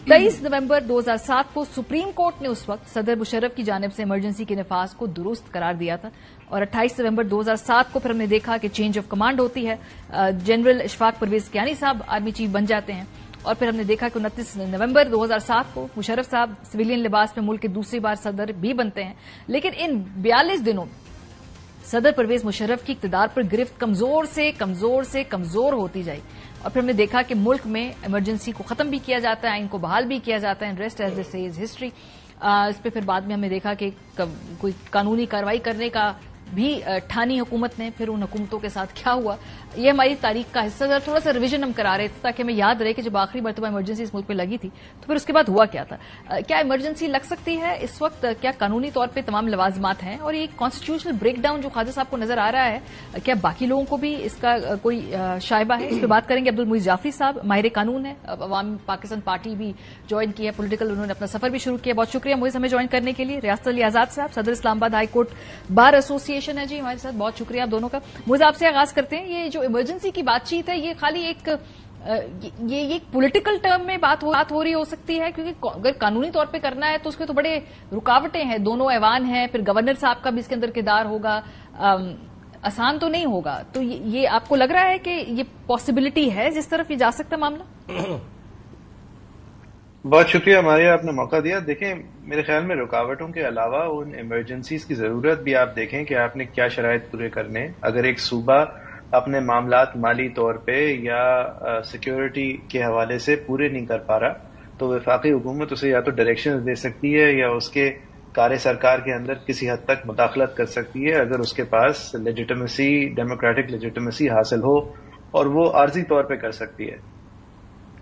23 نومبر 2007 کو سپریم کورٹ نے اس وقت صدر مشرف کی جانب سے ایمرجنسی کے نفاذ کو درست قرار دیا تھا اور 28 نومبر 2007 کو پھر ہم نے دیکھا کہ چینج آف کمانڈ ہوتی ہے. جنرل اشفاق پرویز کیانی صاحب آرمی چیف بن جاتے ہیں اور پھر ہم نے دیکھا کہ 29 نومبر 2007 کو مشرف صاحب سویلین لباس میں ملک کے دوسری بار صدر بھی بنتے ہیں. لیکن ان 42 دنوں میں صدر پرویز مشرف کی اقتدار پر گرفت کمزور سے کمزور ہوتی جائی اور پھر ہم نے دیکھا کہ ملک میں ایمرجنسی کو ختم بھی کیا جاتا ہے، آئین کو بحال بھی کیا جاتا ہے. Rest is this is history. اس پہ پھر بعد میں ہم نے دیکھا کہ کوئی قانونی کارروائی کرنے کا بھی ٹھانی حکومت نے. پھر ان حکومتوں کے ساتھ کیا ہوا یہ ہماری تاریخ کا حصہ. تھوڑا سا ریویژن ہم کرا رہے تھے تاکہ ہمیں یاد رہے کہ جب آخری مرتبہ ایمرجنسی اس ملک میں لگی تھی تو پھر اس کے بعد ہوا کیا تھا. کیا ایمرجنسی لگ سکتی ہے اس وقت؟ کیا قانونی طور پہ تمام لوازمات ہیں؟ اور یہ کانسٹیٹیوشنل بریک ڈاؤن جو خواجہ صاحب کو نظر آ رہا ہے کیا باقی لوگوں کو بھی اس کا کوئی شائبہ ہے؟ اس پہ بات کریں گے. عبدالمعیز جعفری صاحب ماہر قانون ہے، عوام پاکستان پارٹی بھی جوائن کی ہے پولیٹیکل، انہوں نے اپنا سفر بھی شروع کیا. بہت شکریہ معیز ہمیں جوائن کرنے کے لیے. ریاست علی آزاد صاحب صدر اسلام آباد ہائی کورٹ بار ایسوسی ایشن ہے جی ہمارے ساتھ. بہت شکریہ آپ دونوں کا. معیز آپ سے آغاز کرتے ہیں. یہ جو ایمرجنسی کی بات چیت ہے یہ خالی ایک یہ پولیٹیکل ٹرم میں بات ہو رہی ہو سکتی ہے کیونکہ اگر قانونی طور پہ کرنا ہے تو اس کے تو بڑے رکاوٹیں ہیں. دونوں ایوان ہیں، پھر گورنر صاحب کا بھی اس کے اندر کردار ہوگا، آسان تو نہیں ہوگا. تو یہ آپ کو لگ رہا ہے کہ یہ پاسبلٹی ہے جس طرف یہ جا سکتا معاملہ؟ بہت شکریہ ماریہ، آپ نے موقع دیا. دیکھیں میرے خیال میں رکاوٹوں کے علاوہ ان ایمرجنسیز کی ضرورت بھی آپ دیکھیں کہ آپ نے کیا شرائط پورے کرنے. اگر ایک صوبہ اپنے معاملات مالی طور پہ یا سیکیورٹی کے حوالے سے پورے نہیں کر پا رہا تو وفاقی حکومت اسے یا تو ڈائریکشن دے سکتی ہے یا اس کے کار سرکار کے اندر کسی حد تک مداخلت کر سکتی ہے اگر اس کے پاس لیجیٹمیسی، ڈیموکریٹک لیجیٹمیسی حاصل ہو، اور وہ عارضی طور پہ کر سکتی ہے.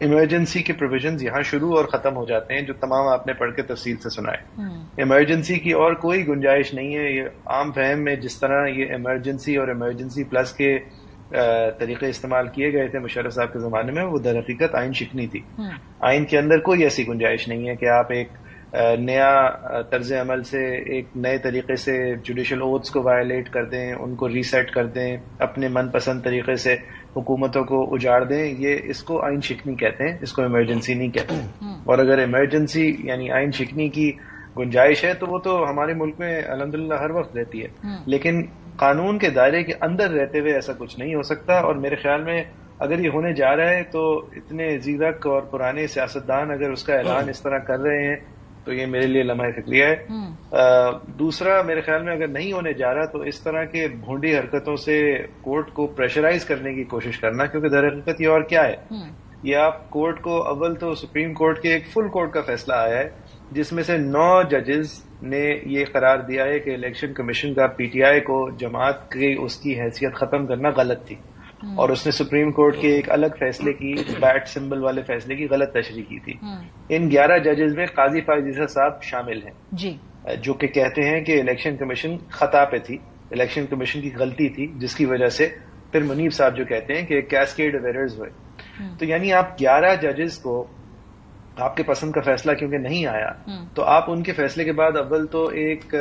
ایمرجنسی کے پروویژنز یہاں شروع اور ختم ہو جاتے ہیں جو تمام آپ نے پڑھ کے تفصیل سے سنائے. ایمرجنسی کی اور کوئی گنجائش نہیں ہے. یہ عام فہم میں جس طرح یہ ایمرجنسی اور ایمرجنسی پلس کے طریقے استعمال کیے گئے تھے مشرف صاحب کے زمانے میں وہ در حقیقت آئین شکنی تھی. آئین کے اندر کوئی ایسی گنجائش نہیں ہے کہ آپ ایک نیا طرز عمل سے ایک نئے طریقے سے جوڈیشل اوتھس کو وائلیٹ کر دیں, ان کو ریسیٹ کر دیں, اپنے من پسند طریقے سے حکومتوں کو اجاڑ دیں. یہ اس کو آئین شکنی کہتے ہیں, اس کو ایمرجنسی نہیں کہتے. اور اگر ایمرجنسی یعنی آئین شکنی کی گنجائش ہے تو وہ تو ہمارے ملک میں الحمدللہ ہر وقت رہتی ہے, لیکن قانون کے دائرے کے اندر رہتے ہوئے ایسا کچھ نہیں ہو سکتا. اور میرے خیال میں اگر یہ ہونے جا رہا ہے تو اتنے زیرک اور پرانے سیاستدان اگر اس کا اعلان اس طرح کر رہے ہیں تو یہ میرے لیے لمحہ فکریہ ہے. دوسرا میرے خیال میں اگر نہیں ہونے جا رہا تو اس طرح کے بھونڈی حرکتوں سے کورٹ کو پریشرائز کرنے کی کوشش کرنا, کیونکہ در حقیقت یہ اور کیا ہے, یہ آپ کورٹ کو اول تو سپریم کورٹ کے ایک فل کورٹ کا فیصلہ آیا ہے جس میں سے 9 ججز نے یہ قرار دیا ہے کہ الیکشن کمیشن کا پی ٹی آئی کو جماعت کی اس کی حیثیت ختم کرنا غلط تھی, اور اس نے سپریم کورٹ کے ایک الگ فیصلے کی بیٹ سمبل والے فیصلے کی غلط تشریح کی تھی. ان 11 ججز میں قاضی فائزہ صاحب شامل ہیں جی, جو کہ کہتے ہیں کہ الیکشن کمیشن خطا پہ تھی, الیکشن کمیشن کی غلطی تھی جس کی وجہ سے پھر منیب صاحب جو کہتے ہیں کہ کیسکیڈ آف ایررز ہوئے. تو یعنی آپ 11 ججز کو آپ کے پسند کا فیصلہ کیونکہ نہیں آیا تو آپ ان کے فیصلے کے بعد اول تو ایک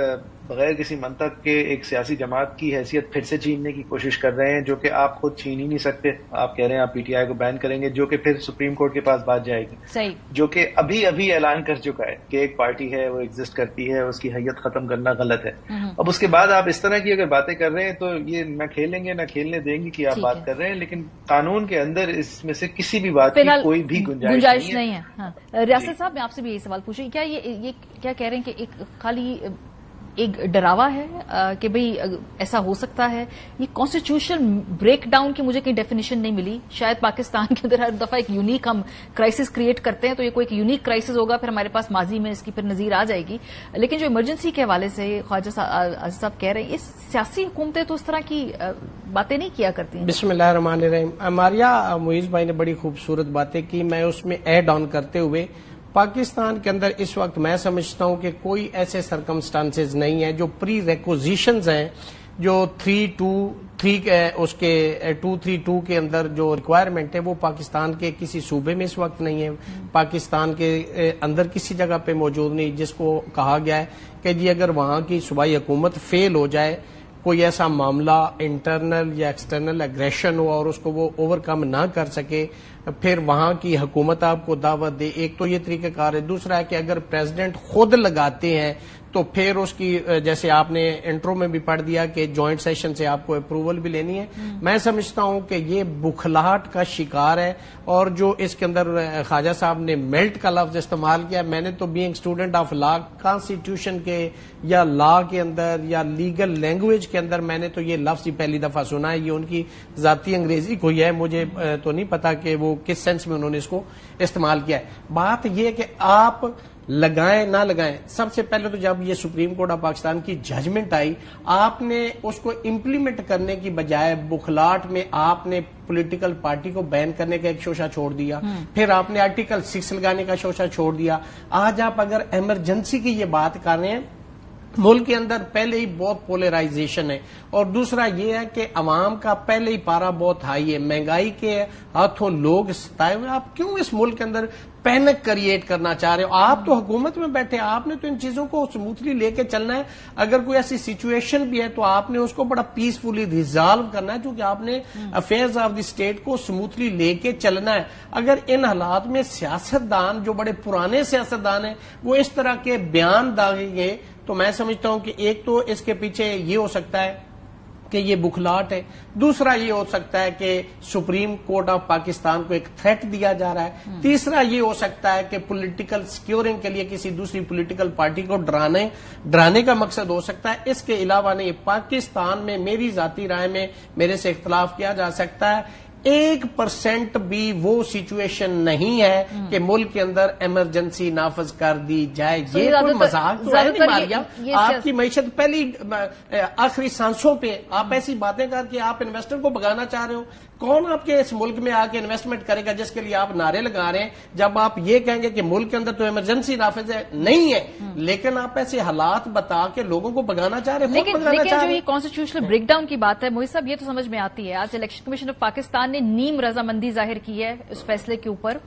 بغیر کسی منطق کے ایک سیاسی جماعت کی حیثیت پھر سے چھیننے کی کوشش کر رہے ہیں, جو کہ آپ خود چھین ہی نہیں سکتے. آپ کہہ رہے ہیں آپ پی ٹی آئی کو بین کریں گے, جو کہ پھر سپریم کورٹ کے پاس بات جائے گی, صحیح, جو کہ ابھی اعلان کر چکا ہے کہ ایک پارٹی ہے وہ ایگزسٹ کرتی ہے, اس کی حیت ختم کرنا غلط ہے. اب اس کے بعد آپ اس طرح کی اگر باتیں کر رہے ہیں تو یہ نہ کھیلیں گے نہ کھیلنے دیں گے کہ آپ بات کر رہے ہیں, لیکن قانون کے اندر اس میں سے کسی بھی بات کی کوئی بھی گنجائش نہیں ہے. ریاست صاحب میں آپ سے بھی یہی سوال پوچھیں, کیا یہ کیا کہہ رہے ہیں کہ ایک خالی ایک ڈراوا ہے کہ بھئی ایسا ہو سکتا ہے, یہ کانسٹیٹیوشن بریک ڈاؤن کی مجھے کہیں ڈیفینیشن نہیں ملی. شاید پاکستان کے اندر ہر دفعہ ایک یونیک ہم کرائسس کریٹ کرتے ہیں تو یہ کوئی ایک یونیک کرائسس ہوگا, پھر ہمارے پاس ماضی میں اس کی پھر نظیر آ جائے گی. لیکن جو ایمرجنسی کے حوالے سے خواجہ صاحب کہہ رہے ہیں, یہ سیاسی حکومتیں تو اس طرح کی باتیں نہیں کیا کرتی ہیں. بسم اللہ الرحمن الرحیم. ماریا معیز بھائی نے بڑی خوبصورت باتیں کی, میں اس میں ایڈ آن کرتے ہوئے پاکستان کے اندر اس وقت میں سمجھتا ہوں کہ کوئی ایسے سرکمسٹانسز نہیں ہیں جو پری ریکوزیشنز ہیں, جو 232 کے اندر جو ریکوائرمنٹ ہے وہ پاکستان کے کسی صوبے میں اس وقت نہیں ہے, پاکستان کے اندر کسی جگہ پہ موجود نہیں, جس کو کہا گیا ہے کہ جی اگر وہاں کی صوبائی حکومت فیل ہو جائے, کوئی ایسا معاملہ انٹرنل یا ایکسٹرنل ایگریشن ہو اور اس کو وہ اوور کم نہ کر سکے, پھر وہاں کی حکومت آپ کو دعوت دے. ایک تو یہ طریقہ کار ہے. دوسرا ہے کہ اگر پریزیڈنٹ خود لگاتے ہیں تو پھر اس کی, جیسے آپ نے انٹرو میں بھی پڑھ دیا کہ جوائنٹ سیشن سے آپ کو اپروول بھی لینی ہے. میں سمجھتا ہوں کہ یہ بکھلاہٹ کا شکار ہے, اور جو اس کے اندر خواجہ صاحب نے میلٹ کا لفظ استعمال کیا, میں نے تو being student of law constitution کے یا لا کے اندر یا لیگل لینگویج کے اندر میں نے تو یہ لفظ ہی پہلی دفعہ سنا ہے. یہ ان کی ذاتی انگریزی کوئی ہے, مجھے تو نہیں پتا کہ وہ کس سینس میں انہوں نے اس کو استعمال کیا ہے. بات یہ کہ آپ لگائیں نہ لگائیں, سب سے پہلے تو جب یہ سپریم کورٹ آف پاکستان کی ججمنٹ آئی, آپ نے اس کو امپلیمنٹ کرنے کی بجائے بکھلاٹ میں آپ نے پولیٹیکل پارٹی کو بین کرنے کا ایک شوشہ چھوڑ دیا, پھر آپ نے آرٹیکل 6 لگانے کا شوشہ چھوڑ دیا. آج آپ اگر ایمرجنسی کی یہ بات کر رہے ہیں, ملک کے اندر پہلے ہی بہت پولرائزیشن ہے, اور دوسرا یہ ہے کہ عوام کا پہلے ہی پارا بہت ہائی ہے, مہنگائی کے ہاتھوں لوگ ستائے ہوئے. آپ کیوں اس ملک کے اندر پینک کریٹ کرنا چاہ رہے ہو؟ آپ تو حکومت میں بیٹھے, آپ نے تو ان چیزوں کو سموتھلی لے کے چلنا ہے. اگر کوئی ایسی سچویشن بھی ہے تو آپ نے اس کو بڑا پیسفلی ریزالو کرنا ہے, کیونکہ آپ نے افیئرز آف دی اسٹیٹ کو سموتھلی لے کے چلنا ہے. اگر ان حالات میں سیاستدان جو بڑے پرانے سیاستدان ہیں وہ اس طرح کے بیان داغیں گے, تو میں سمجھتا ہوں کہ ایک تو اس کے پیچھے یہ ہو سکتا ہے کہ یہ بکھلاٹ ہے, دوسرا یہ ہو سکتا ہے کہ سپریم کورٹ آف پاکستان کو ایک تھریٹ دیا جا رہا ہے, تیسرا یہ ہو سکتا ہے کہ پولیٹیکل سیکیورنگ کے لیے کسی دوسری پولیٹیکل پارٹی کو ڈرانے کا مقصد ہو سکتا ہے. اس کے علاوہ نہیں, پاکستان میں میری ذاتی رائے میں میرے سے اختلاف کیا جا سکتا ہے, 1% بھی وہ سچویشن نہیں ہے کہ ملک کے اندر ایمرجنسی نافذ کر دی جائے. یہ کوئی مذاق تو ہے نہیں ماریا. آپ کی معیشت پہلی آخری سانسوں پہ آپ ایسی باتیں کر کے آپ انویسٹر کو بگانا چاہ رہے ہو. کون آپ کے اس ملک میں آ کے انویسٹمنٹ کرے گا جس کے لیے آپ نعرے لگا رہے ہیں؟ جب آپ یہ کہیں گے کہ ملک کے اندر تو ایمرجنسی نافذ ہے نہیں ہے، لیکن آپ ایسے حالات بتا کے لوگوں کو بگانا چاہ رہے ہیں. لیکن جو یہ کانسٹیٹیوشنل بریک ڈاؤن کی بات ہے موہی صاحب، یہ تو سمجھ میں آتی ہے. آج الیکشن کمیشن آف پاکستان نے نیم رضامندی ظاہر کی ہے اس فیصلے کے اوپر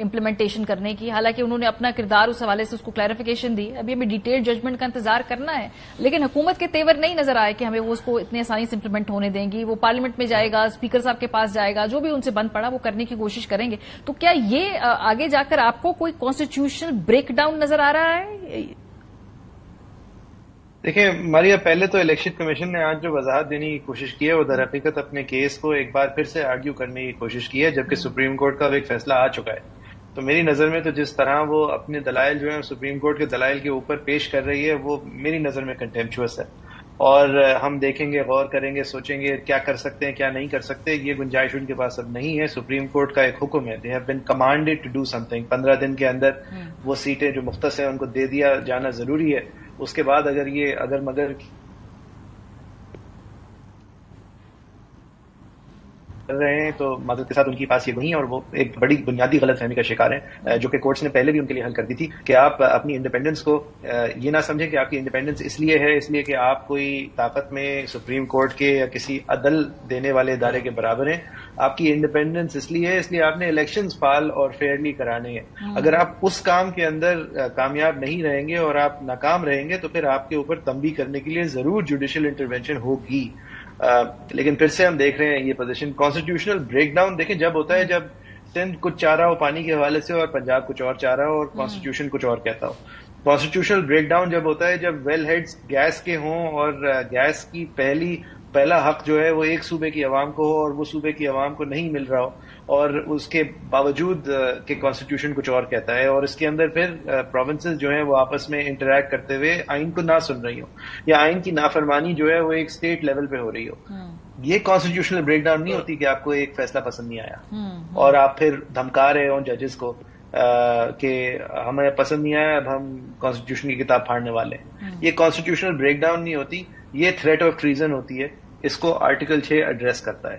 امپلیمنٹیشن کرنے کی. حالانکہ انہوں نے اپنا کردار اس حوالے سے اس کو کلیریفیکیشن دی. ابھی ہمیں ڈیٹیل ججمنٹ کا انتظار کرنا ہے، لیکن حکومت کے تیور نہیں نظر آئے کہ ہمیں وہ اس کو اتنے آسانی سے امپلیمنٹ ہونے دیں گی. وہ پارلیمنٹ میں جائے گا، اسپیکر صاحب کے پاس جائے گا، جو بھی ان سے بند پڑا وہ کرنے کی کوشش کریں گے. تو کیا یہ آگے جا کر آپ کو کوئی کانسٹیٹیوشنل بریک ڈاؤن نظر آ رہا ہے؟ دیکھیں ماریا، پہلے تو الیکشن کمیشن نے آج جو وضاحت دینے کی کوشش کی ہے وہ در حقیقت اپنے کیس کو ایک بار پھر سے آرگیو کرنے کی کوشش کی ہے، جبکہ سپریم کورٹ کا ایک فیصلہ آ چکا ہے. تو میری نظر میں تو جس طرح وہ اپنے دلائل جو ہیں سپریم کورٹ کے دلائل کے اوپر پیش کر رہی ہے وہ میری نظر میں کنٹمپچوس ہے. اور ہم دیکھیں گے، غور کریں گے، سوچیں گے کیا کر سکتے ہیں کیا نہیں کر سکتے. یہ گنجائش ان کے پاس اب نہیں ہے. سپریم کورٹ کا ایک حکم ہے، they have been commanded to do something. 15 دن کے اندر وہ سیٹیں جو مختص ہیں ان کو دے دیا جانا ضروری ہے. اس کے بعد اگر یہ اگر مگر کر رہے ہیں تو معذرت کے ساتھ ان کے پاس یہ نہیں ہے، اور وہ ایک بڑی بنیادی غلط فہمی کا شکار ہیں جو کہ کورٹس نے پہلے بھی ان کے لیے حل کر دی تھی کہ آپ اپنی انڈیپینڈنس کو یہ نہ سمجھیں کہ آپ کی انڈیپینڈنس اس لیے ہے اس لیے کہ آپ کوئی طاقت میں سپریم کورٹ کے یا کسی عدل دینے والے ادارے کے برابر ہیں. آپ کی انڈیپینڈنس اس لیے ہے اس لیے آپ نے الیکشنز فعال اور فیئرلی کرانے ہیں. اگر آپ اس کام کے اندر کامیاب نہیں رہیں گے اور آپ ناکام رہیں گے تو پھر آپ کے اوپر تنبیہ کرنے کے لیے ضرور جوڈیشل انٹرونشن ہوگی. لیکن پھر سے ہم دیکھ رہے ہیں یہ پوزیشن کانسٹیٹیوشنل بریک ڈاؤن دیکھیں جب ہوتا ہے جب سندھ کچھ چاہ رہا ہو پانی کے حوالے سے اور پنجاب کچھ اور چاہ رہا ہو اور کانسٹیٹیوشن کچھ اور کہتا ہو. کانسٹیٹیوشنل بریک ڈاؤن جب ہوتا ہے جب ویل ہیڈز گیس کے ہوں اور گیس کی پہلا حق جو ہے وہ ایک صوبے کی عوام کو ہو اور وہ صوبے کی عوام کو نہیں مل رہا ہو اور اس کے باوجود کہ کانسٹیٹیوشن کچھ اور کہتا ہے اور اس کے اندر پھر پروونسز جو ہیں وہ آپس میں انٹریکٹ کرتے ہوئے آئین کو نہ سن رہی ہو یا آئین کی نافرمانی جو ہے وہ ایک اسٹیٹ لیول پہ ہو رہی ہو. یہ کانسٹیٹیوشنل بریک ڈاؤن نہیں ہوتی کہ آپ کو ایک فیصلہ پسند نہیں آیا اور آپ پھر دھمکا رہے ہوں ججز کو کہ ہمیں پسند نہیں آیا اب ہم کانسٹیٹیوشن کی کتاب پھاڑنے والے ہیں. یہ کانسٹیٹیوشنل بریک ڈاؤن نہیں ہوتی، یہ تھریٹ آف ٹریزن ہوتی ہے. اس کو آرٹیکل 6 ایڈریس کرتا ہے.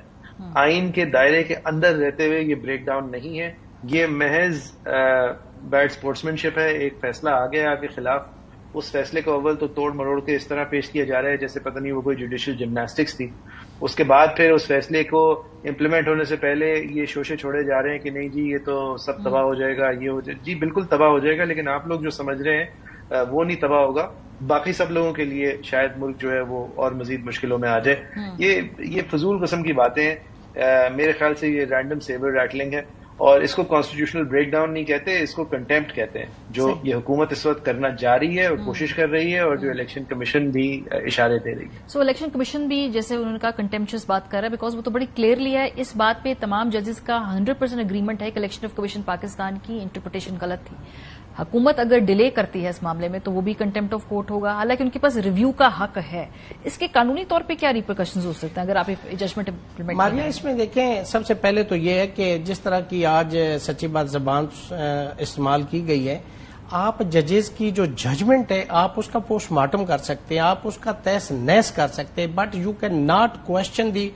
آئین کے دائرے کے اندر رہتے ہوئے یہ بریک ڈاؤن نہیں ہے، یہ محض بیڈ اسپورٹسمین شپ ہے. ایک فیصلہ آ گیا آپ کے خلاف، اس فیصلے کو اول تو توڑ مروڑ کے اس طرح پیش کیا جا رہا ہے جیسے پتہ نہیں وہ کوئی جوڈیشل جمناسٹکس تھی. اس کے بعد پھر اس فیصلے کو امپلیمنٹ ہونے سے پہلے یہ شوشے چھوڑے جا رہے ہیں کہ نہیں جی یہ تو سب تباہ ہو جائے گا، یہ ہو جائے. جی بالکل تباہ ہو جائے گا، لیکن آپ لوگ جو سمجھ رہے ہیں وہ نہیں تباہ ہوگا. باقی سب لوگوں کے لیے شاید ملک جو ہے وہ اور مزید مشکلوں میں آ جائے. یہ فضول قسم کی باتیں ہیں. میرے خیال سے یہ رینڈم سیبر ریٹلنگ ہے اور اس کو کانسٹیٹیوشنل بریک ڈاؤن نہیں کہتے، اس کو کنٹمپٹ کہتے ہیں جو یہ حکومت اس وقت کرنا جاری ہے اور کوشش کر رہی ہے اور جو الیکشن کمیشن بھی اشارے دے رہی ہے. الیکشن کمیشن بھی جیسے انہوں نے کہا کنٹمپچوس بات کر رہا ہے بیکاز وہ تو بڑی کلیئرلی ہے. اس بات پہ تمام ججز کا 100% اگریمنٹ ہے کہ الیکشن آف کمیشن پاکستان کی انٹرپریٹیشن غلط تھی. حکومت اگر ڈیلے کرتی ہے اس معاملے میں تو وہ بھی کنٹمپٹ آف کورٹ ہوگا، حالانکہ ان کے پاس ریویو کا حق ہے. اس کے قانونی طور پہ کیا ریپرکشنز ہو سکتے ہیں اگر آپ ججمنٹ امپلیمنٹ ماریا؟ اس میں دیکھیں سب سے پہلے تو یہ ہے کہ جس طرح کی آج سچی بات زبان استعمال کی گئی ہے، آپ ججز کی جو ججمنٹ ہے آپ اس کا پوسٹ مارٹم کر سکتے ہیں، آپ اس کا تحس نحس کر سکتے ہیں، but you can not question the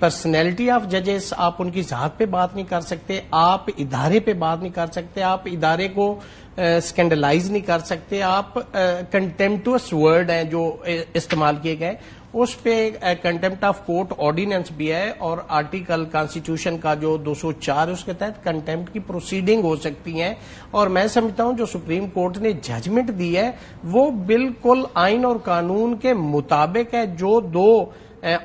personality of ججز. آپ ان کی ذات پہ بات نہیں کر سکتے، آپ ادارے پہ بات نہیں کر سکتے، آپ ادارے کو اسکینڈلائز نہیں کر سکتے. آپ کنٹمپٹوس ورڈ ہیں جو استعمال کیے گئے اس پہ کنٹمپٹ آف کورٹ آرڈیننس بھی ہے اور آرٹیکل کانسٹیٹیوشن کا جو 204 اس کے تحت کنٹمپٹ کی پروسیڈنگ ہو سکتی ہیں. اور میں سمجھتا ہوں جو سپریم کورٹ نے ججمنٹ دی ہے وہ بالکل آئین اور قانون کے مطابق ہے. جو دو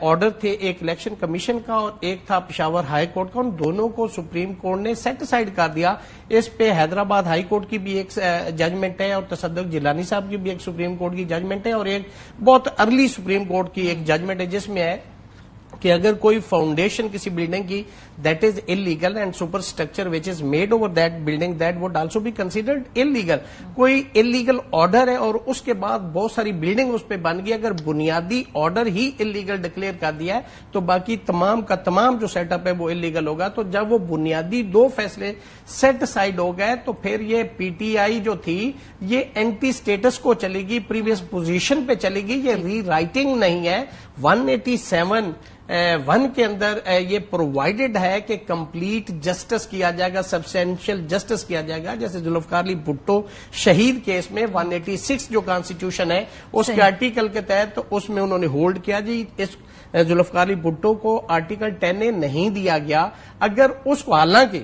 آرڈر تھے، ایک الیکشن کمیشن کا اور ایک تھا پشاور ہائی کورٹ کا، ان دونوں کو سپریم کورٹ نے سیٹ اسائڈ کر دیا. اس پہ حیدرآباد ہائی کورٹ کی بھی ایک ججمنٹ ہے اور تصدق جیلانی صاحب کی بھی ایک سپریم کورٹ کی ججمنٹ ہے اور ایک بہت ارلی سپریم کورٹ کی ایک ججمنٹ ہے جس میں ہے کہ اگر کوئی فاؤنڈیشن کسی بلڈنگ کی that is illegal and superstructure which is made over that building that would also be considered illegal. کوئی انلیگل آرڈر ہے اور اس کے بعد بہت ساری بلڈنگ اس پہ بن گئی, اگر بنیادی آرڈر ہی انلیگل ڈکلیئر کر دیا ہے تو باقی تمام کا تمام جو سیٹ اپ ہے وہ انلیگل ہوگا. تو جب وہ بنیادی دو فیصلے سیٹ سائڈ ہو گئے تو پھر یہ پی ٹی آئی جو تھی یہ اینٹی اسٹیٹس کو چلے گی, پریویس پوزیشن پہ چلے گی. یہ ری رائٹنگ نہیں ہے. 187(1) کے اندر یہ پرووائڈڈ ہے کہ کمپلیٹ جسٹس کیا جائے گا, سبسٹینشیل جسٹس کیا جائے گا. جیسے ذوالفقار علی بھٹو شہید کیس میں 186 جو کانسٹیٹیوشن ہے اس کے آرٹیکل کے تحت اس میں انہوں نے ہولڈ کیا جی اس ذوالفقار علی بھٹو کو آرٹیکل 10A نہیں دیا گیا. اگر اس کو, حالانکہ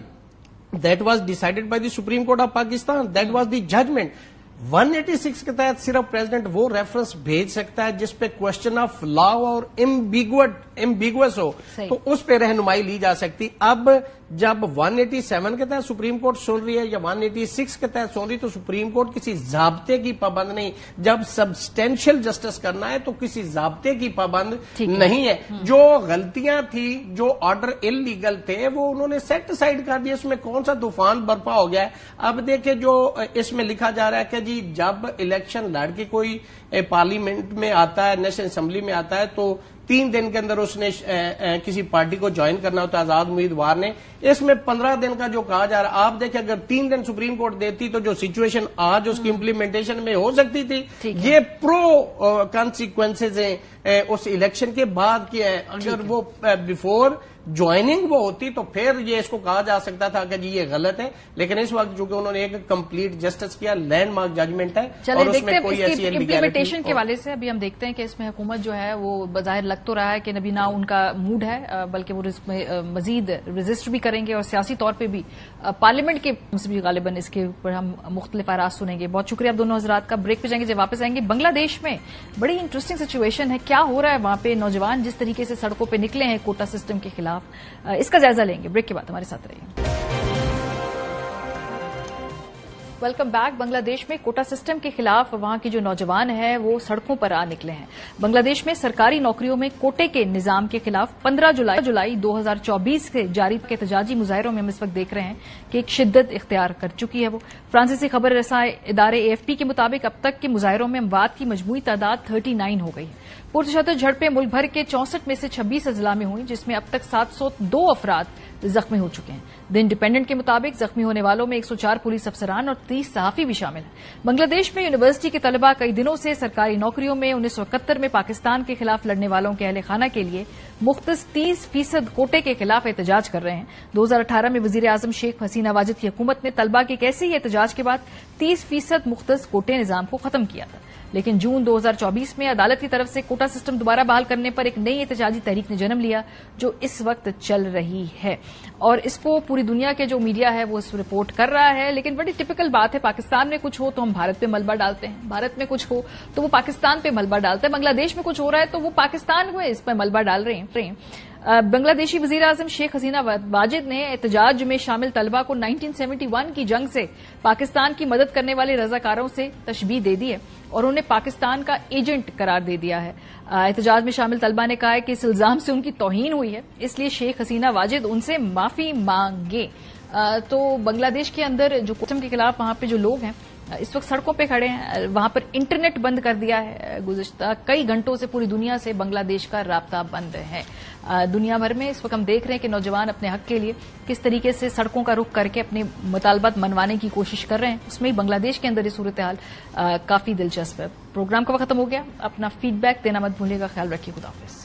that was decided by the supreme court of Pakistan, that was the judgment. 186 کے تحت صرف پریزیڈنٹ وہ ریفرنس بھیج سکتا ہے جس پہ کوشچن آف لا اور ایمبیگوس ہو, تو اس پہ رہنمائی لی جا سکتی. اب جب 187 کے تحت سپریم کورٹ سن رہی ہے یا 186 کے تحت سن رہی تو سپریم کورٹ کسی ضابطے کی پابند نہیں. جب سبسٹینشیل جسٹس کرنا ہے تو کسی ضابطے کی پابند نہیں ہے. جو غلطیاں تھی, جو آرڈر انلیگل تھے, وہ انہوں نے سیٹ سائڈ کر دیا. اس میں کون سا طوفان برپا ہو گیا ہے. اب دیکھیں جو اس میں لکھا جا رہا ہے کہ جی جب الیکشن لڑ کے کوئی پارلیمنٹ میں آتا ہے, نیشنل اسمبلی میں آتا ہے, تو 3 دن کے اندر اس نے کسی پارٹی کو جوائن کرنا ہوتا ہے آزاد امیدوار نے. اس میں 15 دن کا جو کہا جا رہا ہے, آپ دیکھیں اگر 3 دن سپریم کورٹ دیتی تو جو سچویشن آج اس کی امپلیمنٹیشن میں ہو سکتی تھی. یہ پرو کانسیکوینسز ہیں اس الیکشن کے بعد کی ہیں. اگر وہ بیفور جوائننگ وہ ہوتی تو پھر یہ اس کو کہا جا سکتا تھا کہ جی یہ غلط ہے. لیکن اس وقت چونکہ انہوں نے ایک کمپلیٹ جسٹس کیا, لینڈ مارک ججمنٹ ہے, اور اس میں کوئی ایسی امپلیمنٹیشن کے حوالے سے ابھی ہم دیکھتے ہیں کہ اس میں حکومت جو ہے وہ بظاہر لگ تو رہا ہے کہ نبی نہ ان کا موڈ ہے, بلکہ وہ اس میں مزید رجسٹر بھی کریں گے اور سیاسی طور پہ بھی پارلیمنٹ کے بھی غالباً اس کے اوپر ہم مختلف آراء سنیں گے. بہت شکریہ آپ دونوں حضرات کا. بریک پہ جائیں گے, جب واپس آئیں گے بنگلہ دیش میں بڑی انٹرسٹنگ سچویشن ہے. کیا ہو رہا ہے وہاں پہ, نوجوان جس طریقے سے سڑکوں پہ نکلے ہیں کوٹا سسٹم کے خلاف, اس کا جائزہ لیں گے. بریک کے بعد ہمارے ساتھ رہیے. Welcome back. بنگلہ دیش میں کوٹا سسٹم کے خلاف وہاں کی جو نوجوان ہیں وہ سڑکوں پر آ نکلے ہیں. بنگلہ دیش میں سرکاری نوکریوں میں کوٹے کے نظام کے خلاف 15 جولائی 2024 سے جاری احتجاجی مظاہروں میں ہم اس وقت دیکھ رہے ہیں کہ ایک شدت اختیار کر چکی ہے. وہ فرانسیسی خبر رساں ادارے AFP کے مطابق اب تک کے مظاہروں میں اموات کی مجموعی تعداد 39 ہو گئی ہے. پرتشدد جھڑپیں ملک بھر کے 64 میں سے 26 اضلاع میں ہوئی, جس میں اب تک 702 افراد زخمی ہو چکے ہیں. دی انڈیپینڈنٹ کے مطابق زخمی ہونے والوں میں 104 پولیس افسران اور 30 صحافی بھی شامل ہیں. بنگلہ دیش میں یونیورسٹی کے طلباء کئی دنوں سے سرکاری نوکریوں میں 1971 میں پاکستان کے خلاف لڑنے والوں کے اہل خانہ کے لیے مختص 30% کوٹے کے خلاف احتجاج کر رہے ہیں. 2018 میں وزیر اعظم شیخ حسینہ واجد کی حکومت نے طلباء کے ایک ایسے ہی احتجاج کے بعد 30% مختص کوٹے نظام کو ختم کیا تھا. لیکن جون 2024 میں عدالت کی طرف سے کوٹا سسٹم دوبارہ بحال کرنے پر ایک نئی احتجاجی تحریک نے جنم لیا جو اس وقت چل رہی ہے, اور اس کو پوری دنیا کے جو میڈیا ہے وہ اس رپورٹ کر رہا ہے. لیکن بڑی ٹپکل بات ہے, پاکستان میں کچھ ہو تو ہم بھارت پہ ملبہ ڈالتے ہیں, بھارت میں کچھ ہو تو وہ پاکستان پہ ملبہ ڈالتے ہیں, بنگلہ دیش میں کچھ ہو رہا ہے تو وہ پاکستان کو اس پہ ملبہ ڈال رہے ہیں. بنگلہ دیشی وزیر اعظم شیخ حسینہ واجد نے احتجاج میں شامل طلباء کو 1971 کی جنگ سے پاکستان کی مدد کرنے والے رضاکاروں سے تشبیہ دے دی ہے اور انہیں پاکستان کا ایجنٹ قرار دے دیا ہے. احتجاج میں شامل طلباء نے کہا ہے کہ اس الزام سے ان کی توہین ہوئی ہے, اس لیے شیخ حسینہ واجد ان سے معافی مانگے. تو بنگلہ دیش کے اندر جو سسٹم کے خلاف وہاں پہ جو لوگ ہیں اس وقت سڑکوں پہ کھڑے ہیں, وہاں پر انٹرنیٹ بند کر دیا ہے. گزشتہ کئی گھنٹوں سے پوری دنیا سے بنگلہ دیش کا رابطہ بند ہے. دنیا بھر میں اس وقت ہم دیکھ رہے ہیں کہ نوجوان اپنے حق کے لیے کس طریقے سے سڑکوں کا رخ کر کے اپنے مطالبات منوانے کی کوشش کر رہے ہیں. اس میں بنگلہ دیش کے اندر یہ صورتحال کافی دلچسپ ہے. پروگرام کا وقت ختم ہو گیا. اپنا فیڈ بیک دینا مت بھولیے گا. خیال رکھیے. خدا حافظ.